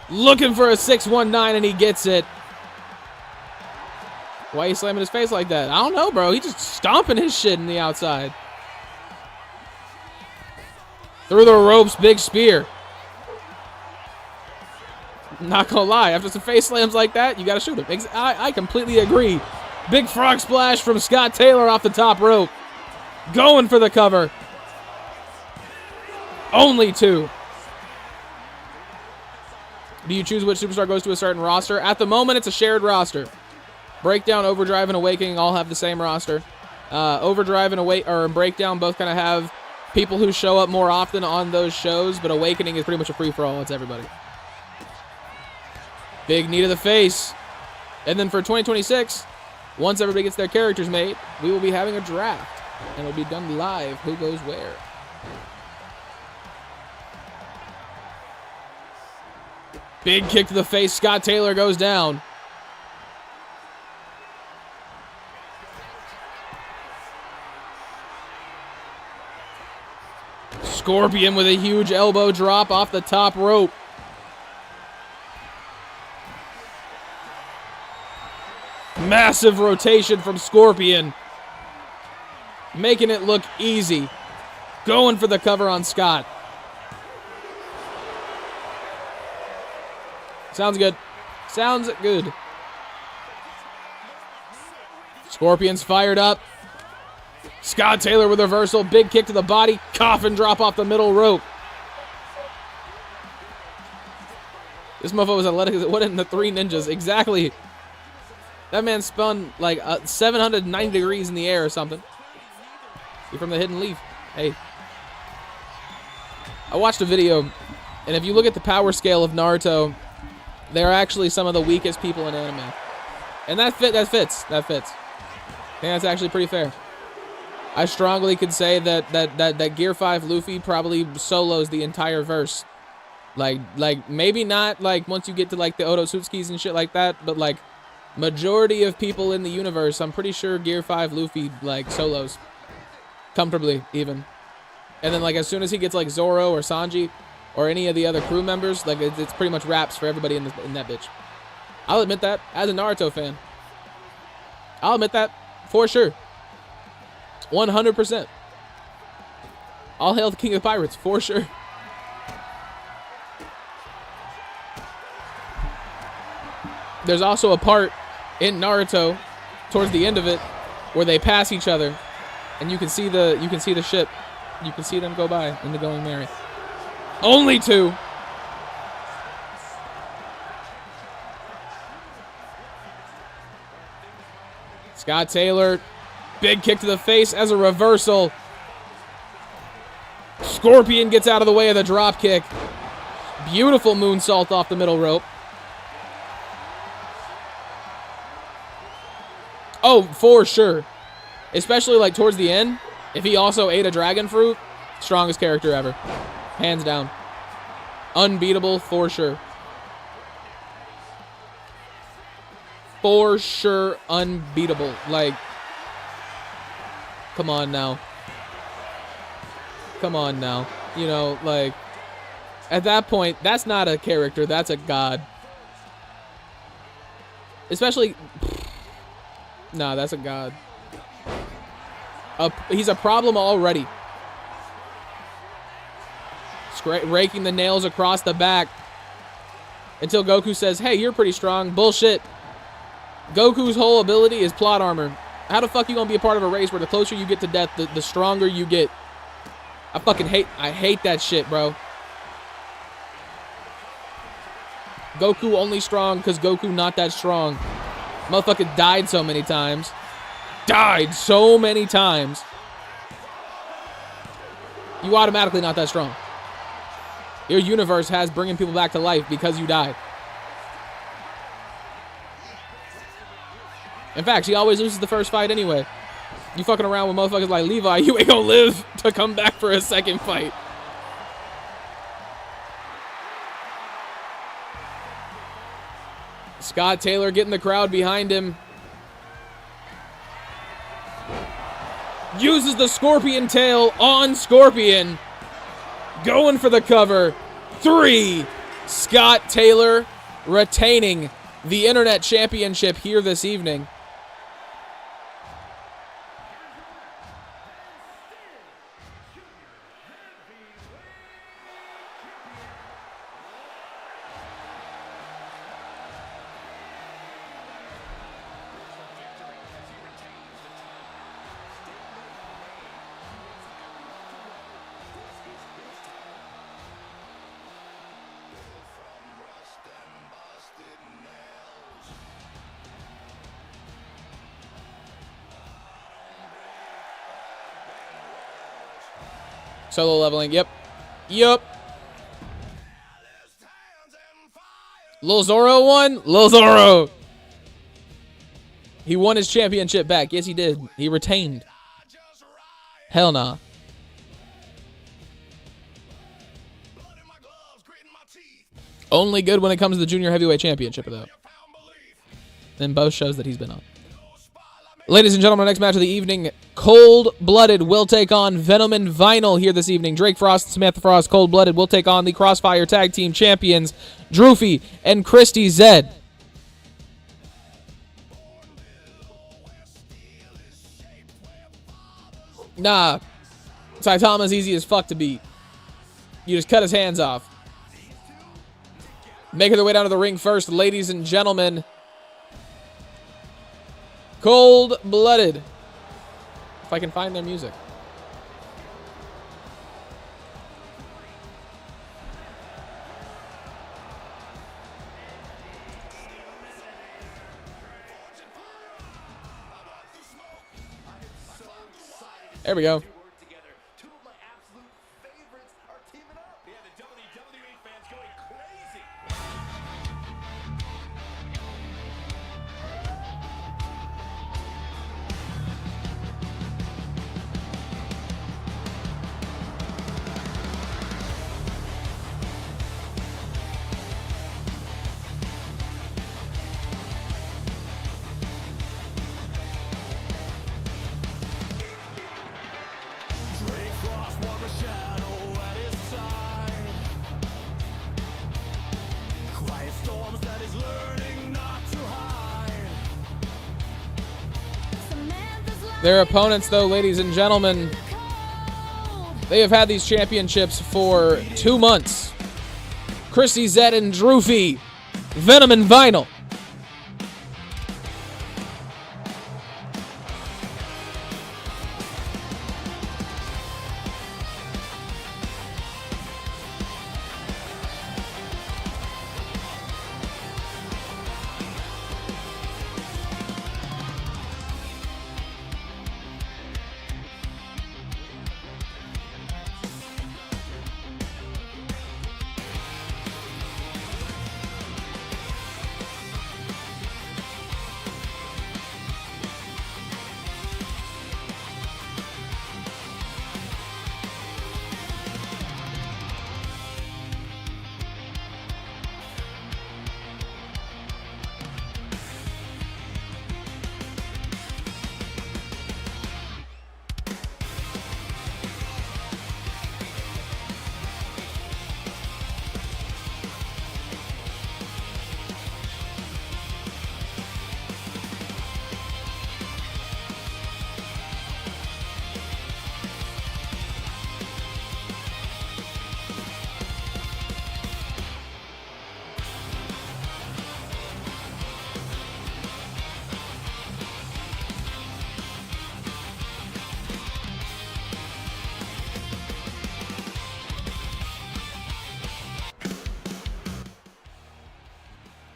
Looking for a 619, and he gets it. Why are you slamming his face like that? I don't know, bro. He just stomping his shit in the outside. Through the ropes, big spear. Not gonna lie, after some face slams like that, you gotta shoot him. I completely agree. Big frog splash from Scott Taylor off the top rope. Going for the cover. Only 2. Do you choose which superstar goes to a certain roster? At the moment, it's a shared roster. Breakdown, Overdrive, and Awakening all have the same roster. Overdrive and Breakdown both kind of have people who show up more often on those shows, but Awakening is pretty much a free-for-all. It's everybody. Big knee to the face. And then for 2026, once everybody gets their characters made, we will be having a draft. And it'll be done live, who goes where. Big kick to the face. Scott Taylor goes down. Scorpion with a huge elbow drop off the top rope. Massive rotation from Scorpion. Making it look easy. Going for the cover on Scott. Sounds good. Sounds good. Scorpion's fired up. Scott Taylor with a reversal. Big kick to the body. Coffin drop off the middle rope. This motherfucker was athletic as it would in the Three Ninjas. Exactly. That man spun like 790 degrees in the air or something. You're from the Hidden Leaf. Hey. I watched a video, and if you look at the power scale of Naruto, they're actually some of the weakest people in anime. And that fits. I think that's actually pretty fair. I strongly could say that Gear 5 Luffy probably solos the entire verse. Like maybe not like once you get to like the Otosutsukis and shit like that, but like majority of people in the universe, I'm pretty sure Gear 5 Luffy like solos. Comfortably, even. And then like as soon as he gets like Zoro or Sanji or any of the other crew members, like it's pretty much raps for everybody in that bitch. I'll admit that as a Naruto fan. I'll admit that for sure. 100%. All hail the King of the Pirates for sure. There's also a part in Naruto towards the end of it where they pass each other and you can see the ship. You can see them go by in the Going Merry. Only 2. Scott Taylor, big kick to the face as a reversal. Scorpion gets out of the way of the drop kick. Beautiful moonsault off the middle rope. Oh, for sure. Especially like towards the end, if he also ate a dragon fruit, strongest character ever. Hands down. Unbeatable for sure. For sure unbeatable. Like, come on now. Come on now. You know, like, at that point, that's not a character, that's a god. Especially, nah, that's a god. He's a problem already. Raking the nails across the back until Goku says, hey, you're pretty strong. Bullshit. Goku's whole ability is plot armor. How the fuck you gonna be a part of a race where the closer you get to death, the stronger you get? I hate that shit, bro. Goku only strong because Goku not that strong. Motherfucker died so many times. You automatically not that strong. Your universe has bringing people back to life because you died. In fact, she always loses the first fight anyway. You fucking around with motherfuckers like Levi, you ain't gonna live to come back for a second fight. Scott Taylor getting the crowd behind him. Uses the Scorpion tail on Scorpion. Going for the cover. 3. Scott Taylor retaining the Internet Championship here this evening. Solo leveling. Yep. Yep. Lil Zoro won? Lil Zoro. He won his championship back. Yes, he did. He retained. Hell nah. Only good when it comes to the Junior Heavyweight Championship, though. And both shows that he's been on. Ladies and gentlemen, our next match of the evening, Cold Blooded will take on Venom and Vinyl here this evening. Drake Frost and Samantha Frost, Cold Blooded, will take on the Crossfire Tag Team Champions, Droofy and Christy Zed. Nah, Saitama's easy as fuck to beat. You just cut his hands off. Making their way down to the ring first, ladies and gentlemen. Cold Blooded. If I can find their music. There we go. Their opponents, though, ladies and gentlemen, they have had these championships for 2 months. Christy Zed and Droofy, Venom and Vinyl.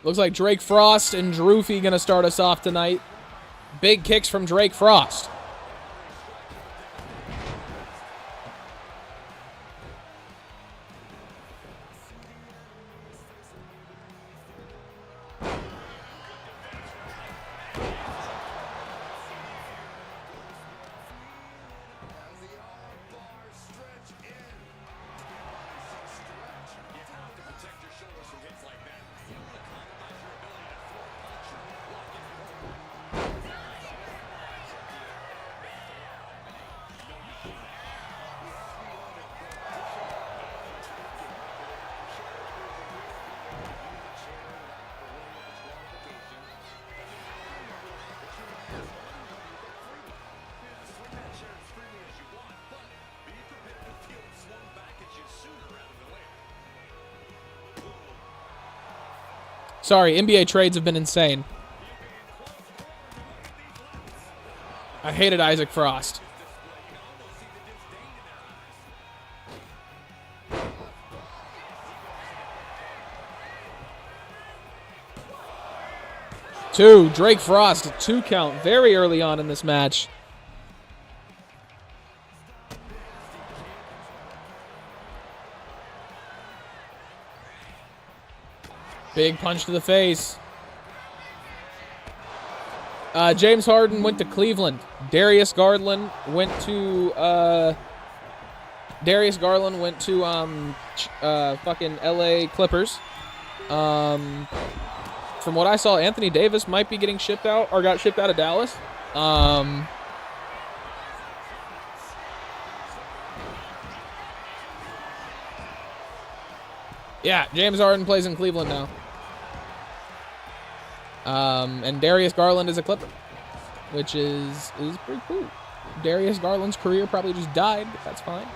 Looks like Drake Frost and Droofy going to start us off tonight. Big kicks from Drake Frost. Sorry, NBA trades have been insane. I hated Isaac Frost. Two, Drake Frost, 2 count very early on in this match. Big punch to the face. James Harden went to Cleveland. Darius Garland went to fucking LA Clippers. From what I saw, Anthony Davis might be getting shipped out or got shipped out of Dallas. Yeah, James Harden plays in Cleveland now. And Darius Garland is a Clipper, which is pretty cool. Darius Garland's career probably just died, but that's fine.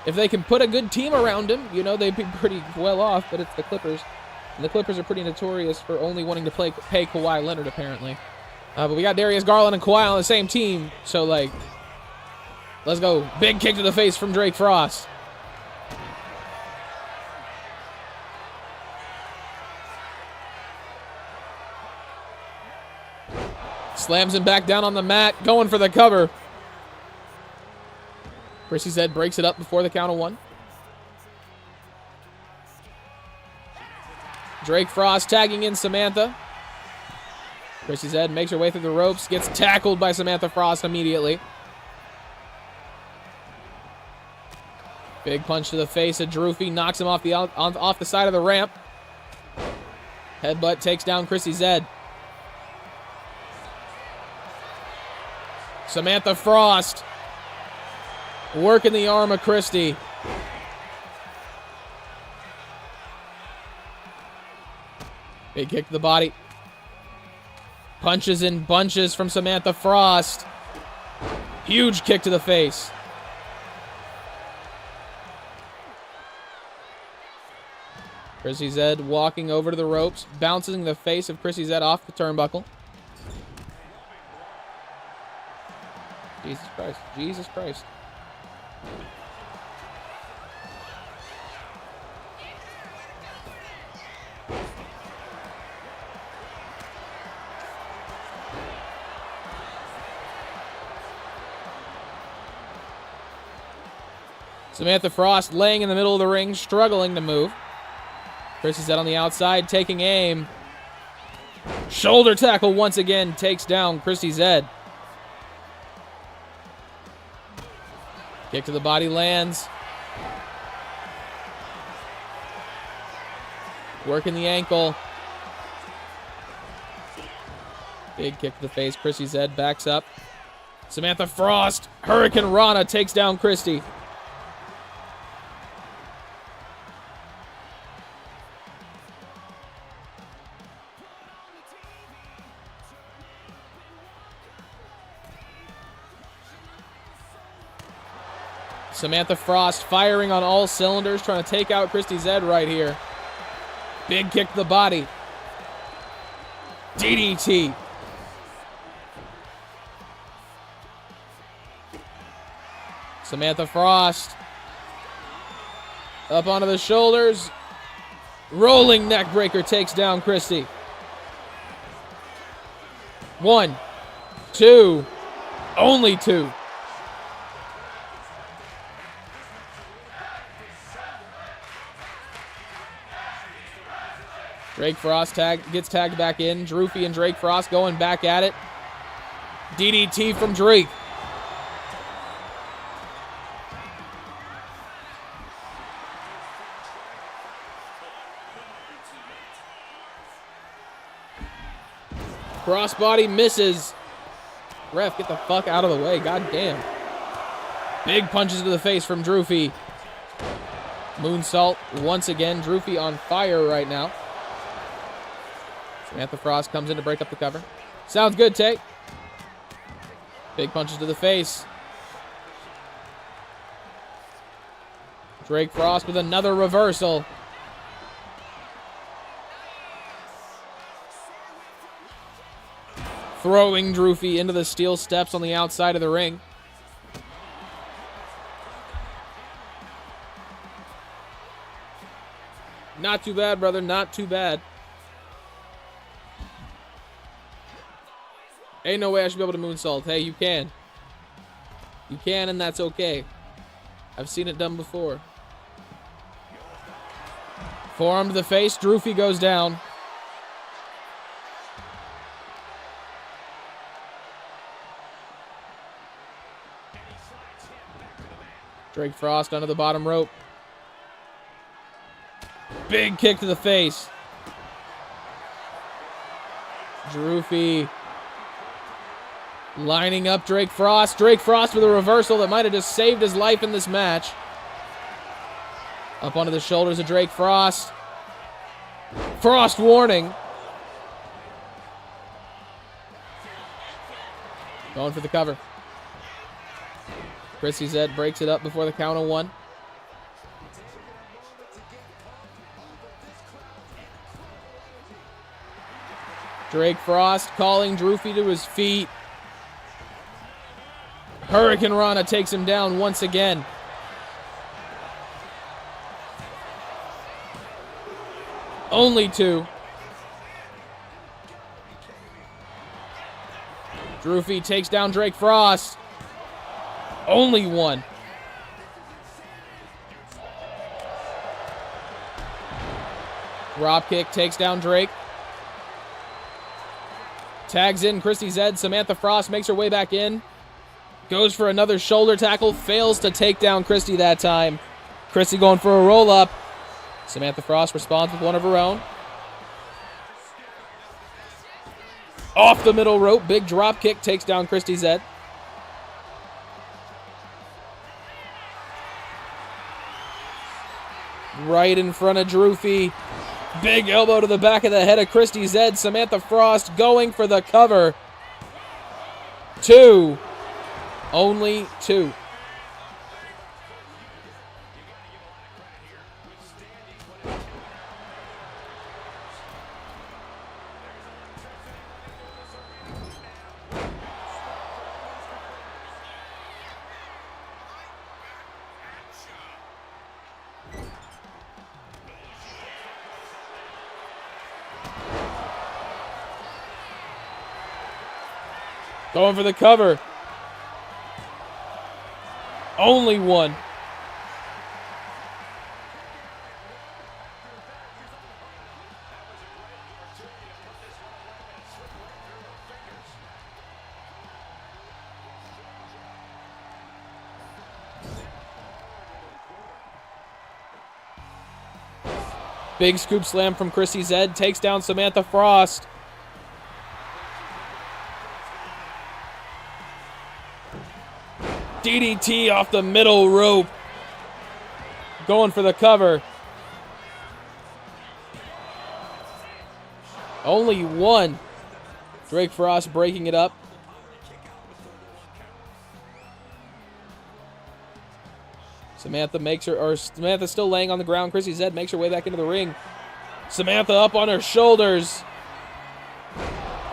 If they can put a good team around him, you know, they'd be pretty well off, but it's the Clippers. And the Clippers are pretty notorious for only wanting to pay Kawhi Leonard, apparently. But we got Darius Garland and Kawhi on the same team, so, like, let's go. Big kick to the face from Drake Frost. Slams him back down on the mat, going for the cover. Chrissy Zed breaks it up before the count of 1. Drake Frost tagging in Samantha. Chrissy Zed makes her way through the ropes, gets tackled by Samantha Frost immediately. Big punch to the face of Droofy, knocks him off the side of the ramp. Headbutt takes down Chrissy Zed. Samantha Frost working the arm of Christy. Big kick to the body. Punches in bunches from Samantha Frost. Huge kick to the face. Chrissy Zed walking over to the ropes, bouncing the face of Chrissy Zed off the turnbuckle. Jesus Christ. Jesus Christ. Samantha Frost laying in the middle of the ring, struggling to move. Chrissy Zed on the outside, taking aim. Shoulder tackle once again takes down Chrissy Zed. Kick to the body lands. Working the ankle. Big kick to the face. Chrissy Zed backs up. Samantha Frost, Hurricane Rana takes down Christy. Samantha Frost firing on all cylinders, trying to take out Christy Zed right here. Big kick to the body. DDT. Samantha Frost. Up onto the shoulders. Rolling neck breaker takes down Christy. 1, 2, only 2. Drake Frost gets tagged back in. Droofy and Drake Frost going back at it. DDT from Drake. Crossbody misses. Ref, get the fuck out of the way. God damn. Big punches to the face from Droofy. Moonsault once again. Droofy on fire right now. Samantha Frost comes in to break up the cover. Sounds good, Tay. Big punches to the face. Drake Frost with another reversal. Throwing Droofy into the steel steps on the outside of the ring. Not too bad, brother. Not too bad. Ain't no way I should be able to moonsault. Hey, you can. You can, and that's okay. I've seen it done before. Forearm to the face. Droofy goes down. Drake Frost under the bottom rope. Big kick to the face. Droofy lining up Drake Frost. Drake Frost with a reversal that might have just saved his life in this match. Up onto the shoulders of Drake Frost. Frost warning. Going for the cover. Chrissy Zed breaks it up before the count of 1. Drake Frost calling Droofy to his feet. Hurricane Rana takes him down once again. Only 2. Droofy takes down Drake Frost. Only 1. Dropkick takes down Drake. Tags in Christy Zed. Samantha Frost makes her way back in. Goes for another shoulder tackle. Fails to take down Christy that time. Christy going for a roll-up. Samantha Frost responds with one of her own. Off the middle rope. Big drop kick takes down Christy Zed. Right in front of Droofy. Big elbow to the back of the head of Christy Zed. Samantha Frost going for the cover. 2. Only 2. Going for the cover. Only 1. Big scoop slam from Chrissy Zed. Takes down Samantha Frost. DDT off the middle rope. Going for the cover. Only 1. Drake Frost breaking it up. Samantha's still laying on the ground. Chrissy Zed makes her way back into the ring. Samantha up on her shoulders.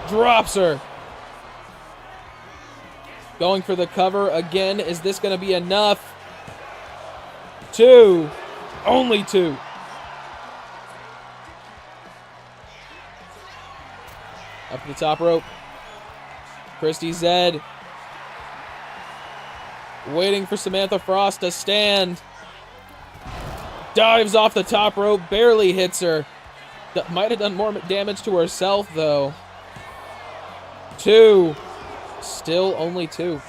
Drops her. Going for the cover again. Is this going to be enough? 2. Only 2. Up to the top rope. Christy Zed. Waiting for Samantha Frost to stand. Dives off the top rope. Barely hits her. That might have done more damage to herself, though. 2. Still only 2.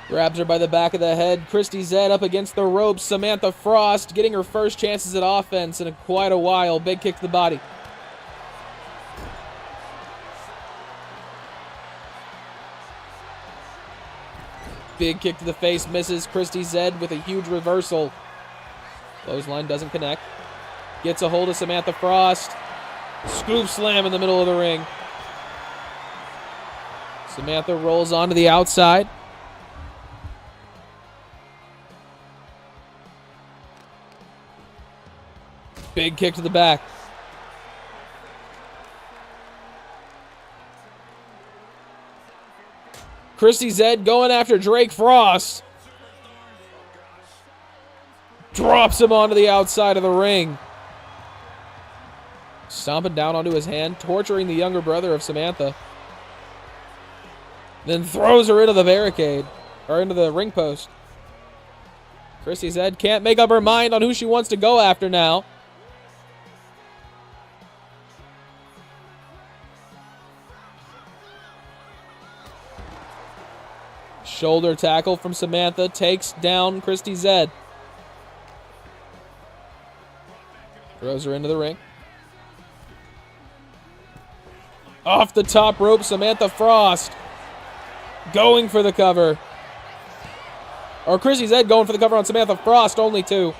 Grabs her by the back of the head. Christy Zed up against the ropes. Samantha Frost getting her first chances at offense in quite a while. Big kick to the body. Big kick to the face, misses. Christy Zed with a huge reversal. Clothesline doesn't connect. Gets a hold of Samantha Frost. Scoop slam in the middle of the ring. Samantha rolls onto the outside. Big kick to the back. Christy Zed going after Drake Frost. Drops him onto the outside of the ring. Stomping down onto his hand, torturing the younger brother of Samantha. Then throws her into the barricade, or into the ring post. Christy Zed can't make up her mind on who she wants to go after now. Shoulder tackle from Samantha takes down Christy Zed. Throws her into the ring. Off the top rope, Samantha Frost going for the cover. Or Christy Zed going for the cover on Samantha Frost, only 2.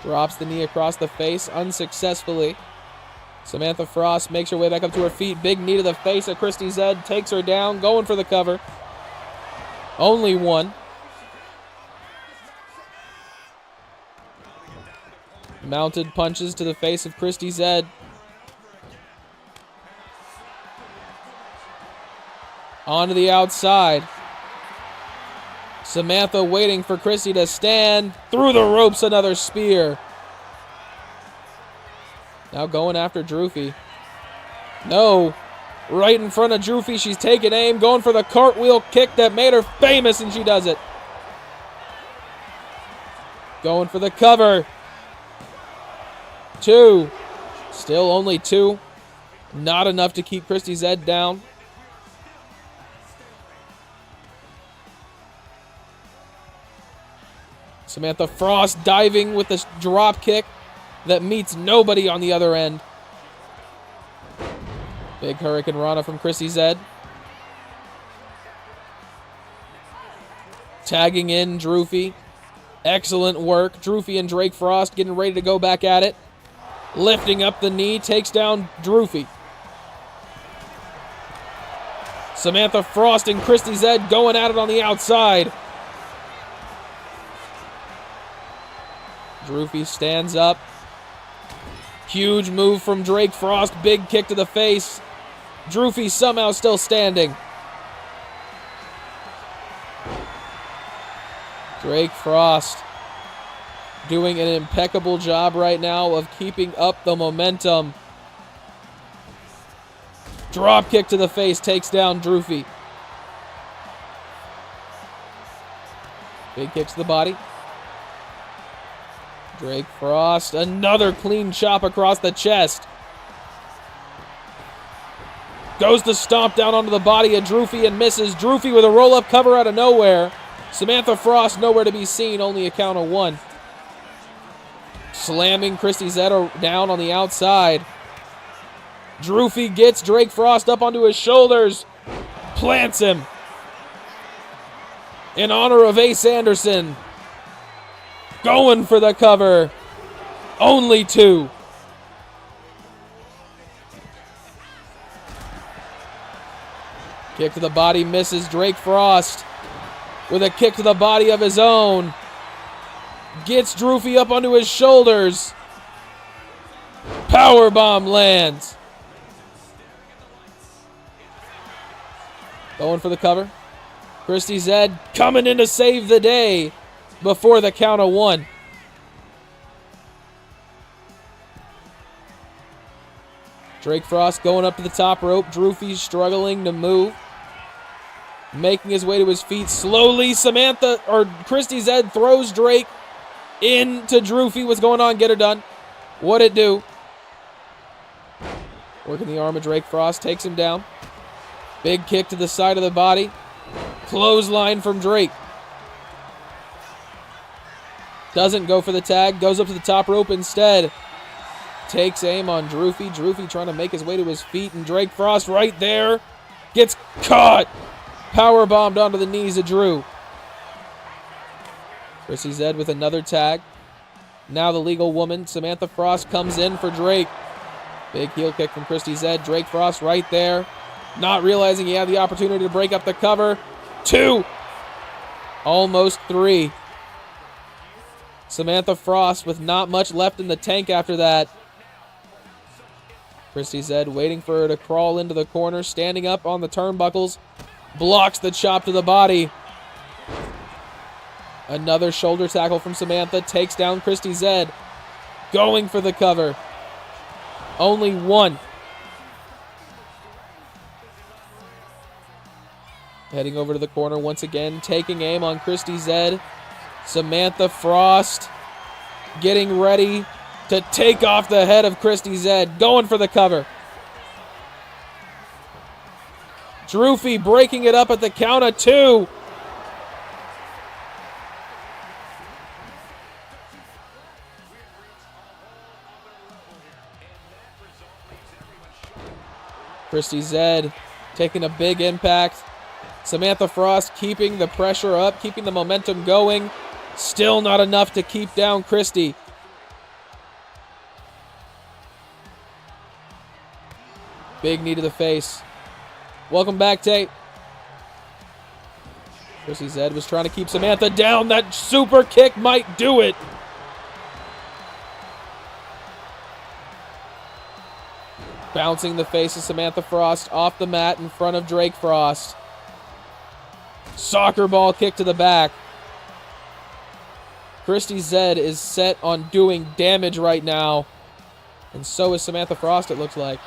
Drops the knee across the face unsuccessfully. Samantha Frost makes her way back up to her feet. Big knee to the face of Christy Zed. Takes her down, going for the cover. Only 1. Mounted punches to the face of Christy Zed. Onto the outside. Samantha waiting for Christy to stand. Through the ropes, another spear. Now going after Droofy. No. Right in front of Droofy, she's taking aim. Going for the cartwheel kick that made her famous, and she does it. Going for the cover. 2. Still only 2. Not enough to keep Christy Zed down. Samantha Frost diving with this drop kick that meets nobody on the other end. Big Hurricane Rana from Christy Zed. Tagging in Droofy. Excellent work. Droofy and Drake Frost getting ready to go back at it. Lifting up the knee, takes down Droofy. Samantha Frost and Christy Zed going at it on the outside. Droofy stands up. Huge move from Drake Frost. Big kick to the face. Droofy somehow still standing. Drake Frost doing an impeccable job right now of keeping up the momentum. Drop kick to the face takes down Droofy. Big kick to the body. Drake Frost, another clean chop across the chest. Goes to stomp down onto the body of Droofy and misses. Droofy with a roll-up cover out of nowhere. Samantha Frost nowhere to be seen, only a count of 1. Slamming Christy Zed down on the outside. Droofy gets Drake Frost up onto his shoulders. Plants him. In honor of Ace Anderson. Going for the cover. Only 2. Kick to the body misses. Drake Frost with a kick to the body of his own. Gets Droofy up onto his shoulders. Powerbomb lands. Going for the cover. Christy Zed coming in to save the day before the count of 1. Drake Frost going up to the top rope. Droofy struggling to move. Making his way to his feet slowly. Christy Zed throws Drake into Droofy. What's going on? Get her done. What'd it do? Working the arm of Drake Frost. Takes him down. Big kick to the side of the body. Clothesline from Drake. Doesn't go for the tag. Goes up to the top rope instead. Takes aim on Droofy. Droofy trying to make his way to his feet. And Drake Frost right there. Gets caught. Power bombed onto the knees of Drew. Christy Zed with another tag. Now the legal woman, Samantha Frost, comes in for Drake. Big heel kick from Christy Zed. Drake Frost right there. Not realizing he had the opportunity to break up the cover. 2. Almost 3. Samantha Frost with not much left in the tank after that. Christy Zed waiting for her to crawl into the corner. Standing up on the turnbuckles. Blocks the chop to the body. Another shoulder tackle from Samantha. Takes down Christy Zed. Going for the cover. Only one. Heading over to the corner once again. Taking aim on Christy Zed. Samantha Frost getting ready to take off the head of Christy Zed. Going for the cover. Droofy breaking it up at the count of 2. Christy Zed taking a big impact. Samantha Frost keeping the pressure up, keeping the momentum going. Still not enough to keep down Christy. Big knee to the face. Welcome back, Tate. Christy Zed was trying to keep Samantha down. That super kick might do it. Bouncing the face of Samantha Frost off the mat in front of Drake Frost. Soccer ball kick to the back. Christy Zed is set on doing damage right now. And so is Samantha Frost, it looks like.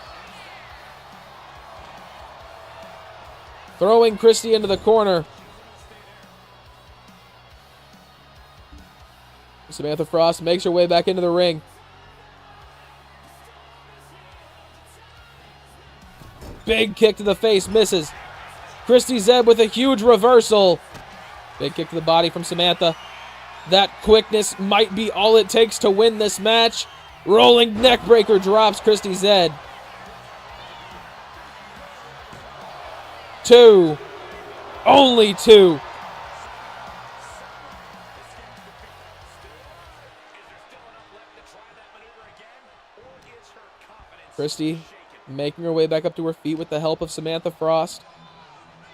Throwing Christy into the corner. Samantha Frost makes her way back into the ring. Big kick to the face, misses. Christy Zed with a huge reversal. Big kick to the body from Samantha. That quickness might be all it takes to win this match. Rolling neckbreaker drops Christy Zed. 2. Only 2. Christy making her way back up to her feet with the help of Samantha Frost.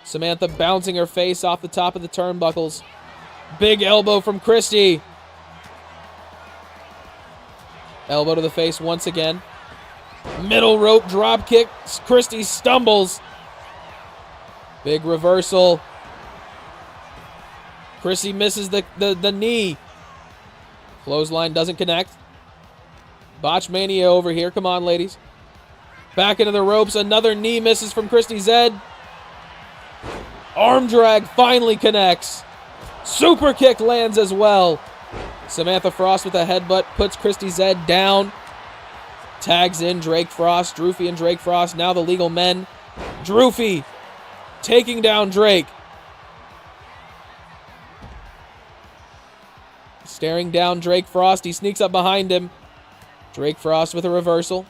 Samantha bouncing her face off the top of the turnbuckles. Big elbow from Christy. Elbow to the face once again. Middle rope drop kick. Christy stumbles. Big reversal. Christy misses the knee. Clothesline doesn't connect. Botch Mania over here. Come on, ladies. Back into the ropes. Another knee misses from Christy Zed. Arm drag finally connects. Super kick lands as well. Samantha Frost with a headbutt puts Christy Zed down. Tags in Drake Frost. Droofy and Drake Frost. Now the legal men. Droofy taking down Drake. Staring down Drake Frost. He sneaks up behind him. Drake Frost with a reversal.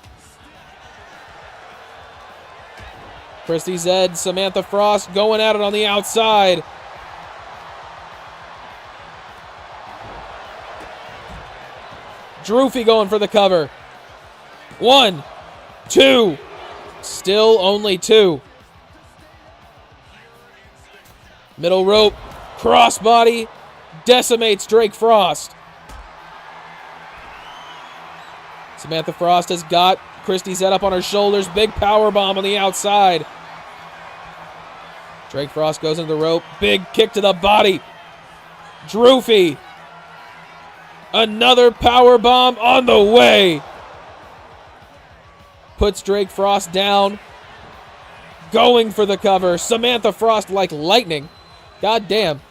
Christy Zed, Samantha Frost going at it on the outside. Droofy going for the cover. 1, 2. Still only 2. Middle rope. Crossbody. Decimates Drake Frost. Samantha Frost has got Christy Zed up on her shoulders. Big power bomb on the outside. Drake Frost goes into the rope. Big kick to the body. Droofy. Another power bomb on the way. Puts Drake Frost down. Going for the cover. Samantha Frost like lightning. God damn.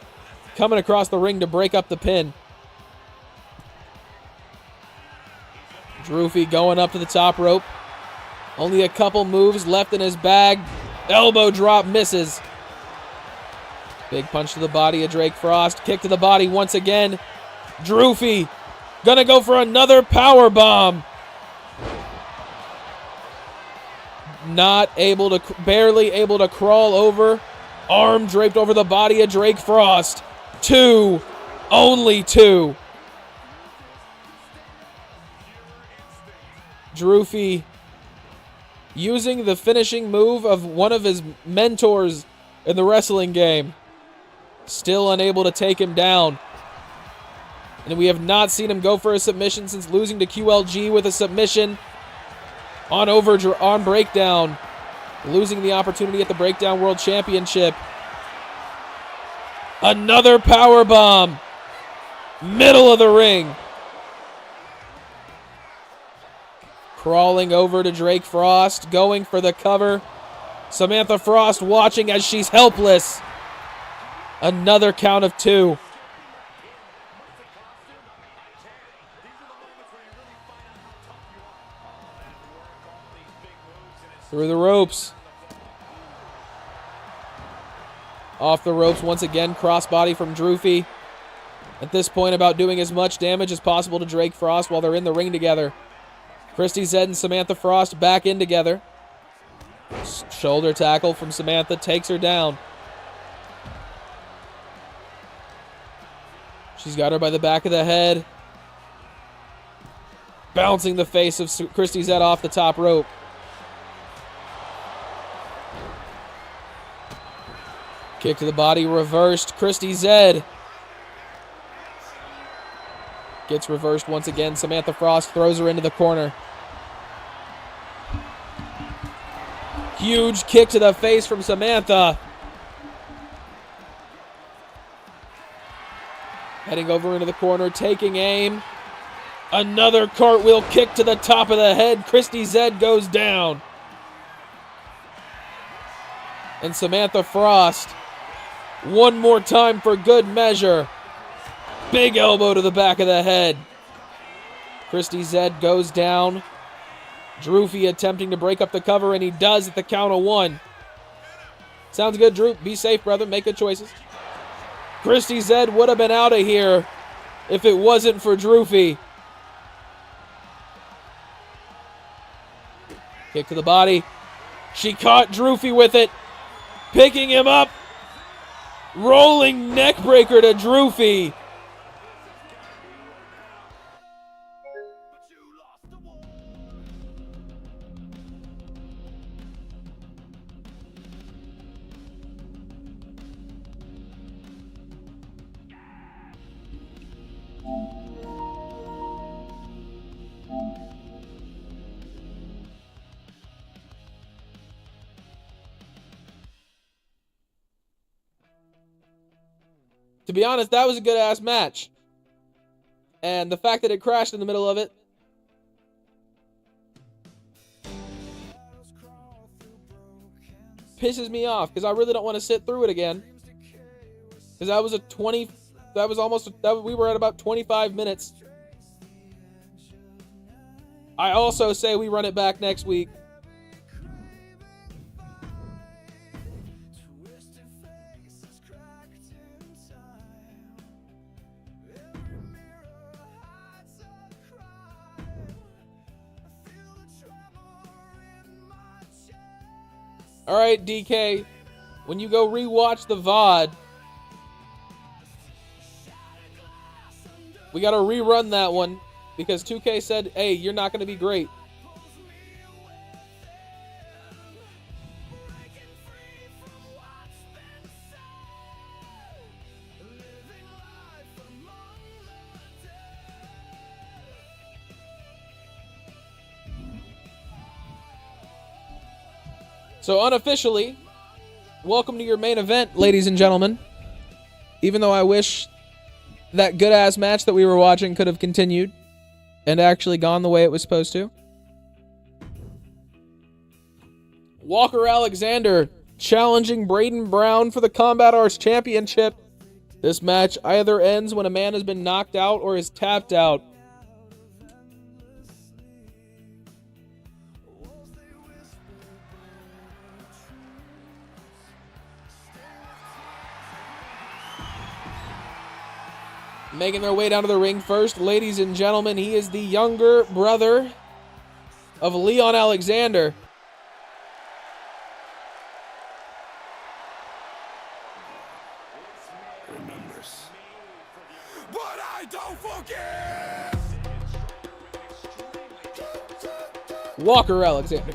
Coming across the ring to break up the pin. Droofy going up to the top rope. Only a couple moves left in his bag. Elbow drop misses. Big punch to the body of Drake Frost. Kick to the body once again. Droofy gonna go for another power bomb. Not able to, barely able to crawl over. Arm draped over the body of Drake Frost. 2. Only 2. Droofy using the finishing move of one of his mentors in the wrestling game. Still unable to take him down. And we have not seen him go for a submission since losing to QLG with a submission on Breakdown. Losing the opportunity at the Breakdown World Championship. Another power bomb. Middle of the ring. Crawling over to Drake Frost, going for the cover. Samantha Frost watching as she's helpless. Another count of 2. Through the ropes. Off the ropes once again, crossbody from Droofy. At this point, about doing as much damage as possible to Drake Frost while they're in the ring together. Christy Zed and Samantha Frost back in together. Shoulder tackle from Samantha takes her down. She's got her by the back of the head. Bouncing the face of Christy Zed off the top rope. Kick to the body, reversed. Christy Zed gets reversed once again. Samantha Frost throws her into the corner. Huge kick to the face from Samantha. Heading over into the corner, taking aim. Another cartwheel kick to the top of the head. Christy Zed goes down. And Samantha Frost, one more time for good measure. Big elbow to the back of the head. Christy Zed goes down. Droofy attempting to break up the cover, and he does at the count of 1. Sounds good, Droop. Be safe, brother. Make good choices. Christy Zed would have been out of here if it wasn't for Droofy. Kick to the body. She caught Droofy with it. Picking him up. Rolling neck breaker to Droofy. To be honest, that was a good-ass match. And the fact that it crashed in the middle of it. Pisses me off, because I really don't want to sit through it again. Because that was we were at about 25 minutes. I also say we run it back next week. All right, DK, when you go rewatch the VOD, we got to rerun that one because 2K said, hey, you're not going to be great. So unofficially, welcome to your main event, ladies and gentlemen. Even though I wish that good-ass match that we were watching could have continued and actually gone the way it was supposed to. Walker Alexander challenging Brayden Brown for the Combat Arts Championship. This match either ends when a man has been knocked out or is tapped out. Making their way down to the ring first, ladies and gentlemen, he is the younger brother of Leon Alexander. Remembers. But I don't forget. Walker Alexander.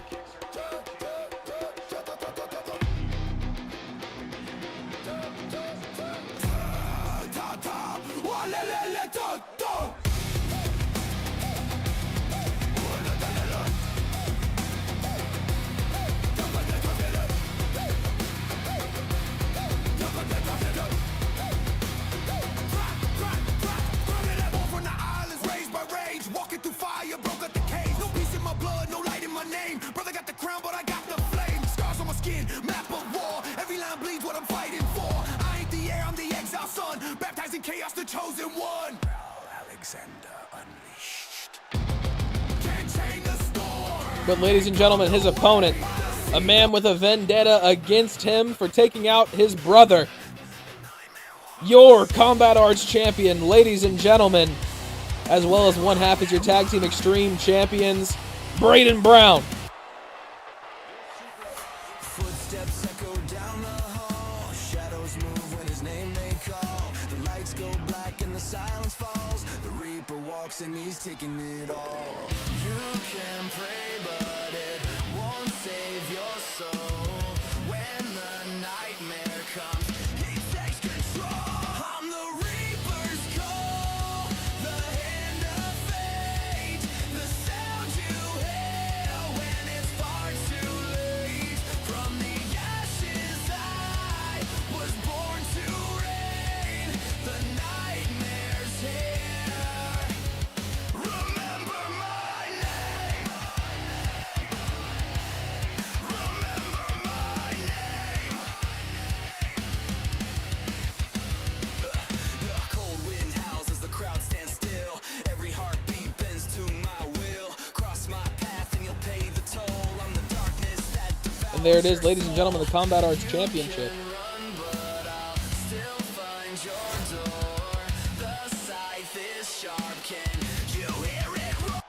skin, map of war. Every line bleeds what I'm fighting for. I ain't the heir, I'm the exile son. Baptizing chaos, the chosen one. Alexander unleashed. Can't chain the storm. But ladies and gentlemen, his opponent, a man with a vendetta against him for taking out his brother, your Combat Arts champion, ladies and gentlemen, as well as one half as your Tag Team Extreme champions, Brayden Brown. Footsteps echo down the hall. Shadows move when his name they call. The lights go black and the silence falls. The Reaper walks and he's taking it all. You can pray, but it won't save your soul. When the nightmare comes, he takes control. I'm the Reaper's call, the hand of fate, the sound you hear when it's far too late. From the ashes I was born to reign. The nightmare's here. Remember my name. Remember my name. The cold wind howls as the crowd stands still. Every heartbeat bends to my will. Cross my path and you'll pay the toll. I'm the darkness that devours. And there it is, ladies and gentlemen, the Combat Arts Championship. Run, but I'll still find your door. The scythe is sharp. Can you hear it roar?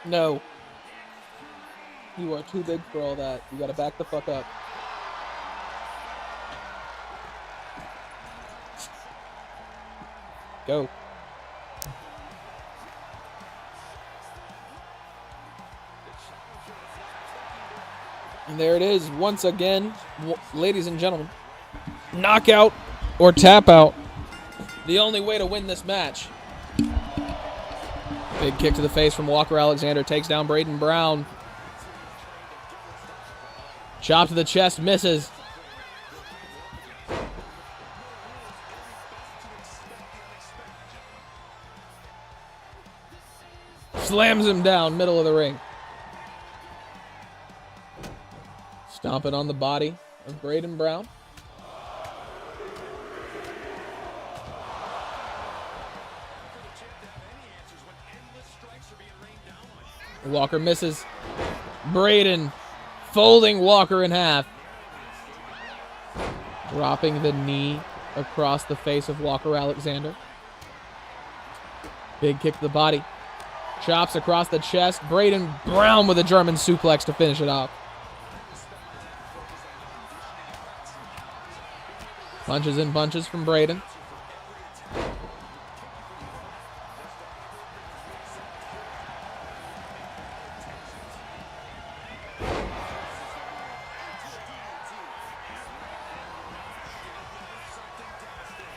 No. You are too big for all that. You gotta back the fuck up. Go. And there it is, once again, ladies and gentlemen. Knockout or tap out. The only way to win this match. Big kick to the face from Walker Alexander. Takes down Brayden Brown. Chop to the chest. Misses. Slams him down. Middle of the ring. Stomping on the body of Brayden Brown. Walker misses. Brayden folding Walker in half. Dropping the knee across the face of Walker Alexander. Big kick to the body. Chops across the chest. Brayden Brown with a German suplex to finish it off. Punches and bunches from Brayden.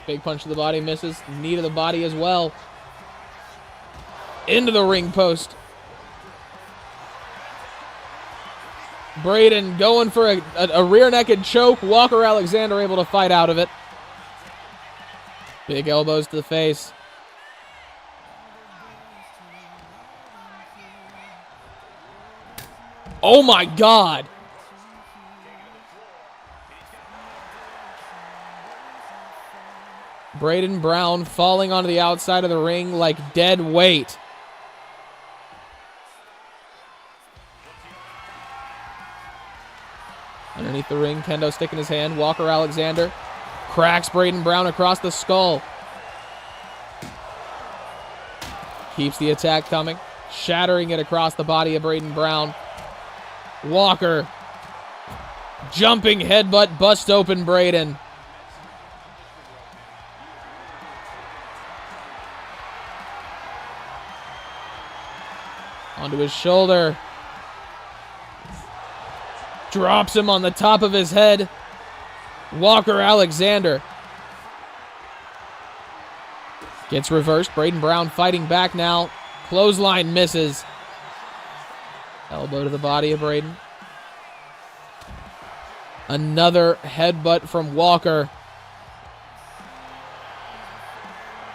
Big punch to the body, misses. Knee to the body as well. Into the ring post. Brayden going for a rear naked choke. Walker Alexander able to fight out of it. Big elbows to the face. Oh my God. Brayden Brown falling onto the outside of the ring like dead weight. Underneath the ring, kendo stick in his hand. Walker Alexander cracks Brayden Brown across the skull. Keeps the attack coming, shattering it across the body of Brayden Brown. Walker jumping headbutt, bust open Brayden. Onto his shoulder. Drops him on the top of his head. Walker Alexander gets reversed. Brayden Brown fighting back now. Clothesline misses. Elbow to the body of Brayden. Another headbutt from Walker.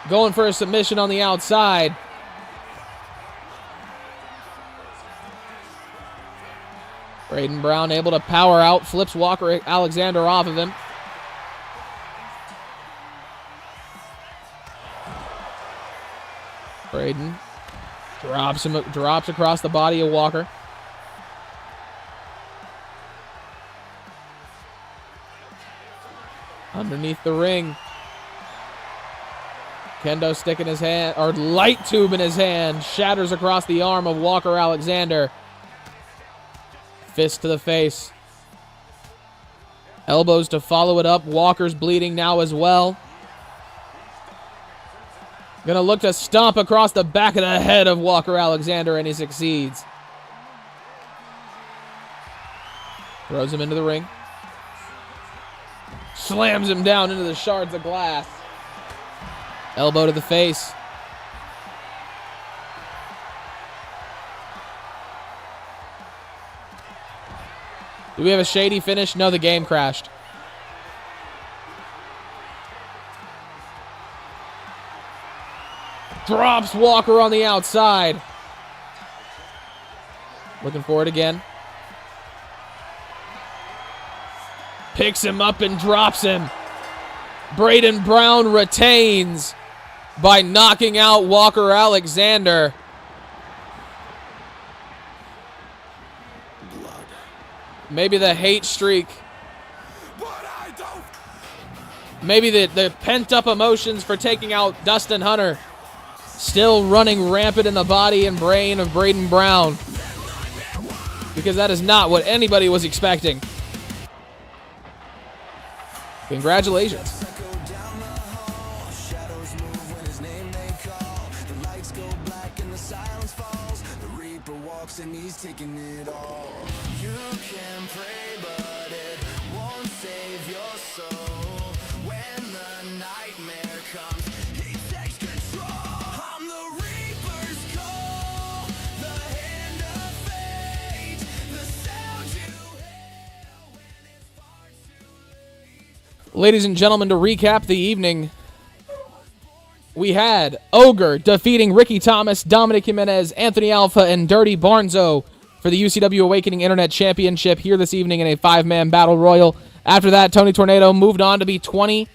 Going for a submission on the outside. Brayden Brown able to power out, flips Walker Alexander off of him. Brayden drops across the body of Walker. Underneath the ring. Kendo stick in his hand, or light tube in his hand, shatters across the arm of Walker Alexander. Fist to the face. Elbows to follow it up. Walker's bleeding now as well. Gonna look to stomp across the back of the head of Walker Alexander, and he succeeds. Throws him into the ring. Slams him down into the shards of glass. Elbow to the face. Do we have a shady finish? No, the game crashed. Drops Walker on the outside. Looking for it again. Picks him up and drops him. Brayden Brown retains by knocking out Walker Alexander. Maybe the hate streak. Maybe the pent-up emotions for taking out Dustin Hunter still running rampant in the body and brain of Brayden Brown. Because that is not what anybody was expecting. Congratulations. And he's taking it all. You can pray, but it won't save your soul. When the nightmare comes, he takes control. I'm the Reaper's call, the hand of fate, the sound you hear when it's far too late. Ladies and gentlemen, to recap the evening, we had Ogre defeating Ricky Thomas, Dominic Jimenez, Anthony Alpha, and Dirty Barnzo for the UCW Awakening Internet Championship here this evening in a 5-man battle royal. After that, Tony Tornado moved on to be 20-1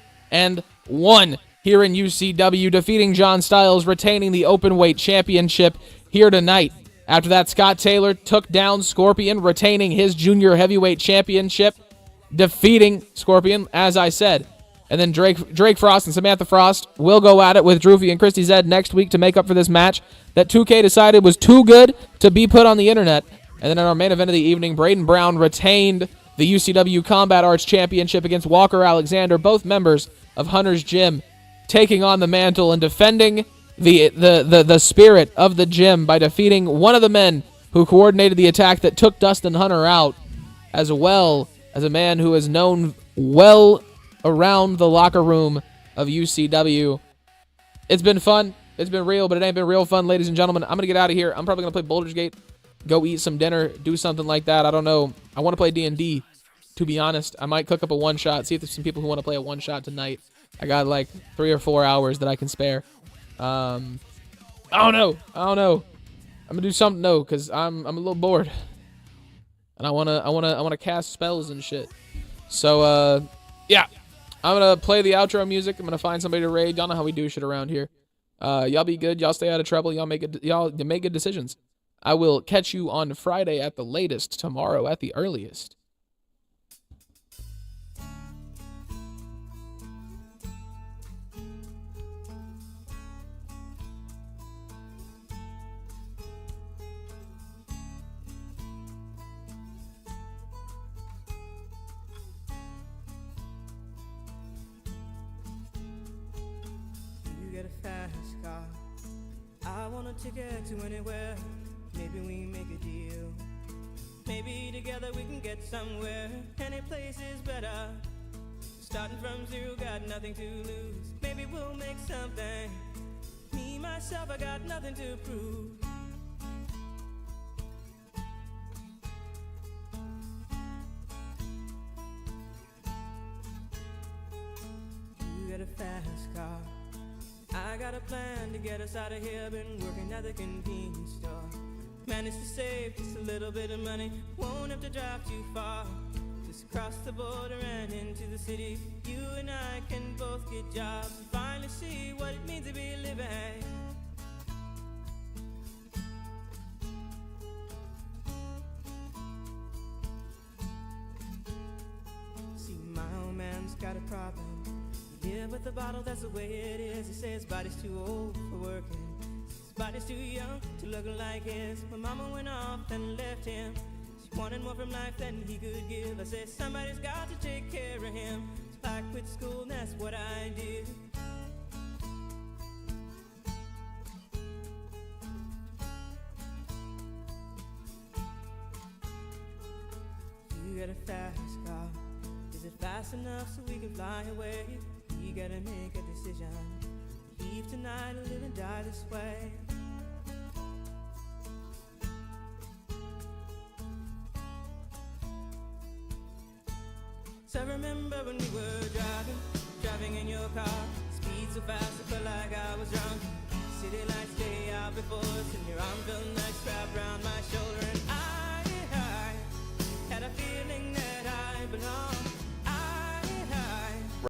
here in UCW, defeating John Styles, retaining the Openweight Championship here tonight. After that, Scott Taylor took down Scorpion, retaining his Junior Heavyweight Championship, defeating Scorpion, as I said. And then Drake Frost and Samantha Frost will go at it with Droofy and Christy Zed next week to make up for this match that 2K decided was too good to be put on the internet. And then in our main event of the evening, Brayden Brown retained the UCW Combat Arts Championship against Walker Alexander, both members of Hunter's Gym, taking on the mantle and defending the spirit of the gym by defeating one of the men who coordinated the attack that took Dustin Hunter out, as well as a man who is known well around the locker room of UCW. It's been fun. It's been real, but it ain't been real fun, ladies and gentlemen. I'm going to get out of here. I'm probably going to play Baldur's Gate, go eat some dinner, do something like that. I don't know. I want to play D&D, to be honest. I might cook up a one-shot, see if there's some people who want to play a one-shot tonight. I got like 3 or 4 hours that I can spare. I don't know. I'm going to do something, though, because I'm a little bored. And I want to cast spells and shit. So, yeah. I'm going to play the outro music. I'm going to find somebody to raid. Y'all know how we do shit around here. Y'all be good. Y'all stay out of trouble. Y'all make good decisions. I will catch you on Friday at the latest, tomorrow at the earliest. Get a fast car. I want a ticket to anywhere. Maybe we make a deal. Maybe together we can get somewhere. Any place is better. Starting from zero, got nothing to lose. Maybe we'll make something. Me, myself, I got nothing to prove. You got a fast car. I got a plan to get us out of here. Been working at the convenience store. Managed to save just a little bit of money. Won't have to drive too far. Just cross the border and into the city. You and I can both get jobs and finally see what it means to be living. See, my old man's got a problem. He live with a bottle, that's the way it is. He says his body's too old for working. His body's too young to look like his. My mama went off and left him. She wanted more from life than he could give. I said somebody's got to take care of him. So I quit school and that's what I did. You got a fast car. Is it fast enough so we can fly away? We gotta make a decision. Leave tonight or live and die this way. So I remember when we were driving in your car. Speed so fast I felt like I was drunk. City lights day out before us, and your arm felt nice wrapped around my shoulder. And